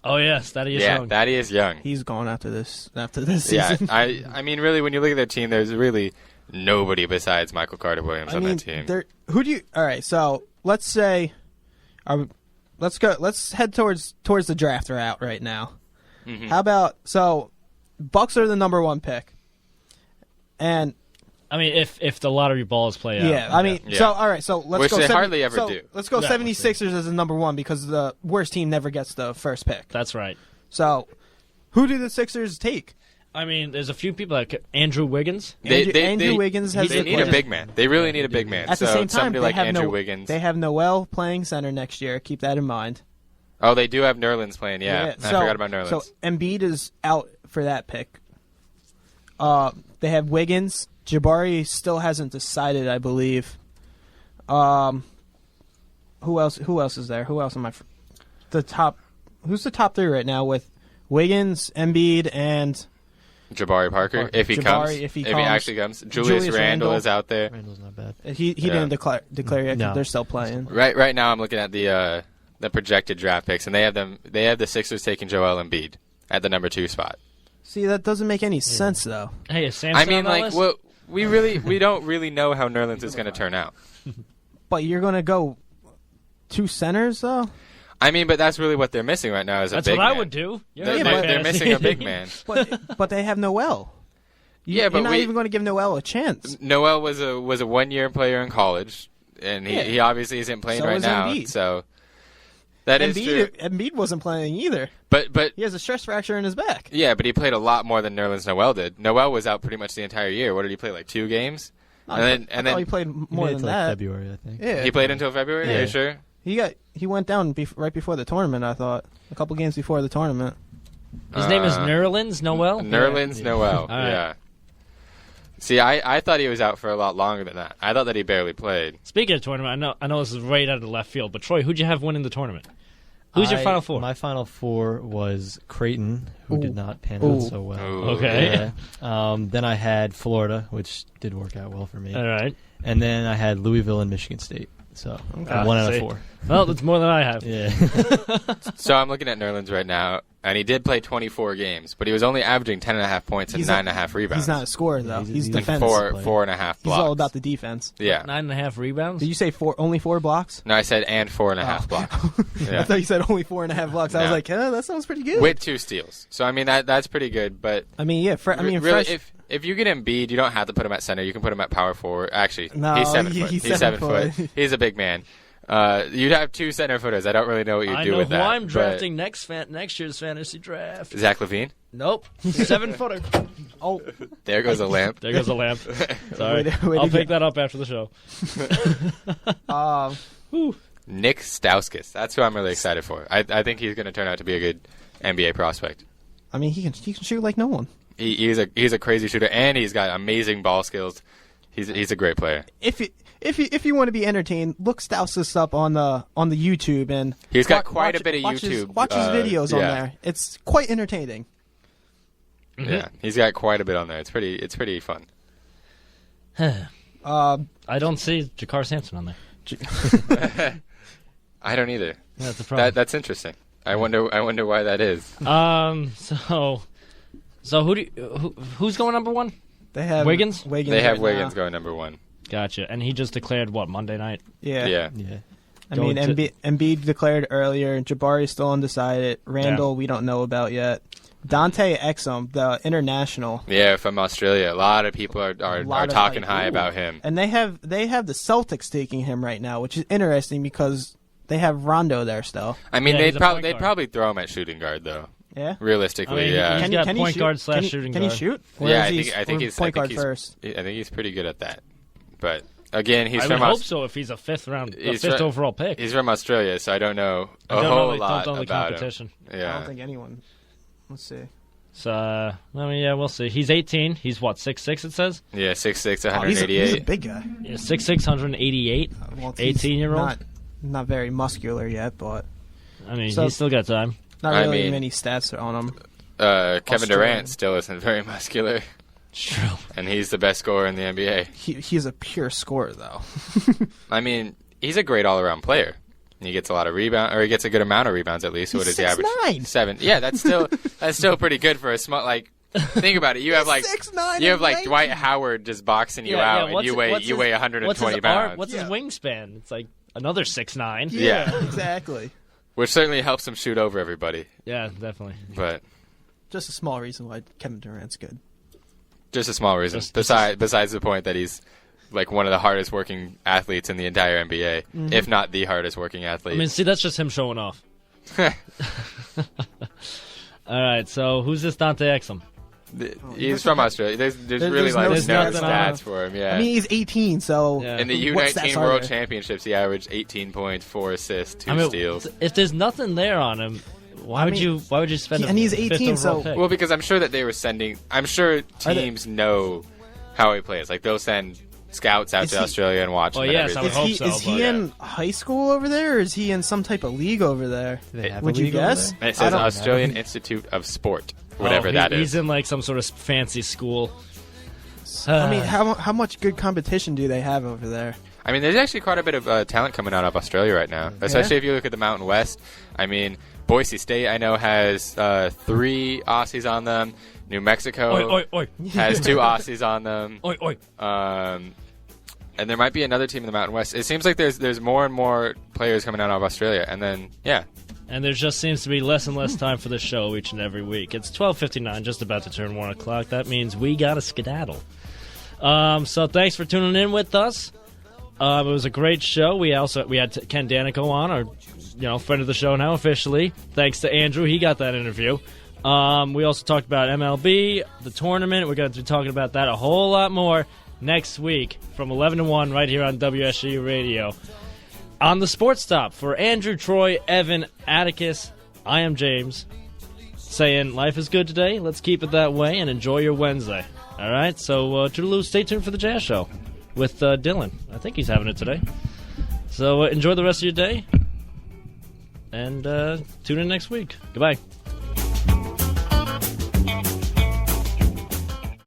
Oh yes, that is Yeah, young. Thaddeus Young. He's gone after this Yeah, season. I mean, really, when you look at their team, there's really nobody besides Michael Carter Williams I on mean, that team. who do you? All right, so let's say, let's go. Let's head towards the draft route right now. Mhm. How about Bucks are the number 1 pick, and I mean, if the lottery balls play out. yeah, I mean, Yeah. so all right, so let's Which go. they hardly ever do. Let's go No, 76ers as the number 1 because the worst team never gets the first pick. That's right. So, who do the Sixers take? I mean, there's a few people like Andrew Wiggins. Andrew Wiggins has They the need a plan. big man. They really need a big man. At the so same time, somebody they like have Andrew Wiggins. They have Noel playing center next year. Keep that in mind. Oh, they do have Nerlens playing. Yeah, I forgot about Nerlens. So Embiid is out for that pick. They have Wiggins. Jabari still hasn't decided, I believe. Who else? Who else is there? Who else am I? The top. Who's the top 3 right now with Wiggins, Embiid, and Jabari Parker, if he Jabari, comes, if he if comes. he actually comes. Julius Randle is out there. Randall's not bad. he didn't declare yet. No. They're still playing. Right now, I'm looking at the projected draft picks, and they have the Sixers taking Joel Embiid at the number 2 spot. See, that doesn't make any sense though. Hey, is Samson I mean, on that like, list? well, we don't really know how Nerlens is going to turn out. But you're gonna go 2 centers though. I mean, but that's really what they're missing right now is a That's big what I man. would do. You're They're, on my they're fantasy missing a big team. man. But they have Noel. Yeah, but you're not we- even going to give Noel a chance. Noel was a 1-year player in college, and Yeah. he obviously isn't playing So right is now. Embiid. So that is true. Embiid wasn't playing either. But He has a stress fracture in his back. yeah, but he played a lot more than Nerlens Noel did. Noel was out pretty much the entire year. What did he play? Like 2 games, I and thought then he played He more made it than to, like, that. February, I think. Yeah, he played until February. Yeah. Are you sure? He went down right before the tournament. I thought a couple games before the tournament. His name is Uh, Nerlens Noel. Nerlens Noel. All right. Yeah. See, I thought he was out for a lot longer than that. I thought that he barely played. Speaking of tournament, I know this is right out of the left field, but Troy, who'd you have winning the tournament? Who's your final 4? My final 4 was Creighton, who Ooh. did not pan out Ooh. so well. Ooh, Okay. Yeah. Then I had Florida, which did work out well for me. All right. And then I had Louisville and Michigan State. So Ah, 1 out see. of 4. Well, that's more than I have. Yeah. So I'm looking at Nerlens right now, and he did play 24 games, but he was only averaging 10.5 points and He's 9.5 rebounds. He's not a scorer though. He's- He's he's and defense. four- 4.5 blocks. He's all about the defense. Yeah. 9.5 rebounds. Did you say only 4 blocks? No, I said and 4.5 blocks. I Yeah. thought you said only 4.5 blocks. I was No. like, that sounds pretty good. With 2 steals. So I mean that's pretty good, but I mean, yeah. really, fresh. if you get Embiid, you don't have to put him at center. You can put him at power forward. Actually, No, he's 7 foot. he's He's 7 7 foot. He's a big man. You'd have 2 center footers. I don't really know what you'd I do know with who that. I'm but- drafting next year's fantasy draft. Zach LaVine. Nope. 7-footer. Oh, There goes a lamp. There goes a lamp. Sorry. Way to I'll go. pick that up after the show. Nick Stauskas. That's who I'm really excited for. I think he's going to turn out to be a good NBA prospect. I mean, he can shoot like no one. He's a crazy shooter, and he's got amazing ball skills. He's a great player. If you want to be entertained, look Stauskas up on the YouTube, and He's got quite a bit of watch YouTube. Watch his videos on yeah. there. It's quite entertaining. Yeah, he's got quite a bit on there. It's pretty fun. I don't see Jakar Sampson on there. I don't either. That's the problem. That's interesting. I wonder why that is. So who's going number 1? They have Wiggins? They have right Wiggins now. going number 1. Gotcha. And he just declared what, Monday night? Yeah. Yeah. I mean, Going to- Embiid declared earlier. Jabari's still undecided. Randall, we don't know about yet. Dante Exum, the international. Yeah, from Australia. A lot of people are lot of, talking like, high ooh. about him. And they have the Celtics taking him right now, which is interesting because they have Rondo there still. I mean, Yeah, he's a point they'd guard. probably throw him at shooting guard though. Yeah. Realistically, I mean, yeah. He's got Can he point shoot? guard slash Can he- shooting Can he guard. shoot? Or Yeah, is I think he's point guard he's, first. I think he's pretty good at that. But again, he's I from would hope so if he's a fifth overall pick. He's from Australia, so I don't know I don't know, whole like, lot don't know the about competition. him. I Yeah, don't think anyone. Let's see. So, I mean, yeah, we'll see. He's 18. He's what, 6'6", it says? yeah, 6'6", Oh, he's a 188. big guy. Yeah, 6'6", 188. Well, he's 18-year-old? Not very muscular yet, but I mean, So- he's still got time. not I really mean- many stats on him. Kevin Australian. Durant still isn't very muscular, It's true. and he's the best scorer in the NBA. He's a pure scorer, though. I mean, he's a great all-around player. He gets a lot of rebound, or he gets a good amount of rebounds at least. So what He's is the average? 6'9". 7. Yeah, that's still pretty good for a small. Like, think about it. You have like 6'9" you have and like 90. Dwight Howard just boxing you out, and you weigh 120 what's his pounds, What's his wingspan? It's like another 6'9". Yeah. exactly. which certainly helps him shoot over everybody. Yeah, definitely. But Just a small reason why Kevin Durant's good. just a small reason. Just- Besides the point that he's like one of the hardest working athletes in the entire NBA, if not the hardest working athlete. I mean, see, that's just him showing off. All right, so who's this Dante Exum? He's from Australia. There's really there's like no no stats on stats him. for him. Yeah. I mean, he's 18, so Yeah. in the what U19 stats are World there? Championships, he averaged 18 points, 4 assists, 2 I mean, steals. if there's nothing there on him, why would you spend and he's a fifth 18, overall so- pick? Well, because I'm sure that they were sending. I'm sure Are they- teams know how he plays. Like they'll send scouts out Is to he- Australia and watch Oh, him. yes, and I would everything. Is hope he, so, is he but- in high school over there, or is he in some type of league over there? Do they have Would a you league over guess? there? It says I don't- Australian Institute of Sport, whatever that He's is. in like some sort of fancy school. I mean, how much good competition do they have over there? I mean, there's actually quite a bit of talent coming out of Australia right now, especially if you look at the Mountain West. I mean, Boise State, I know, has 3 Aussies on them. New Mexico Oi, oi, oi. has 2 Aussies on them. Oi, oi. And there might be another team in the Mountain West. It seems like there's more and more players coming out of Australia. And then, yeah. And there just seems to be less and less time for the show each and every week. It's 12:59, just about to turn 1 o'clock. That means we got to skedaddle. So thanks for tuning in with us. It was a great show. We had Ken Danico on, our friend of the show now officially. Thanks to Andrew, he got that interview. We also talked about MLB, the tournament. We're going to be talking about that a whole lot more next week from 11 to 1 right here on WSJU Radio. On the Sports Stop, for Andrew, Troy, Evan, Atticus, I am James, saying life is good today. Let's keep it that way and enjoy your Wednesday. All right, so toodaloo, stay tuned for the Jazz Show with Dylan. I think he's having it today. So enjoy the rest of your day and tune in next week. Goodbye.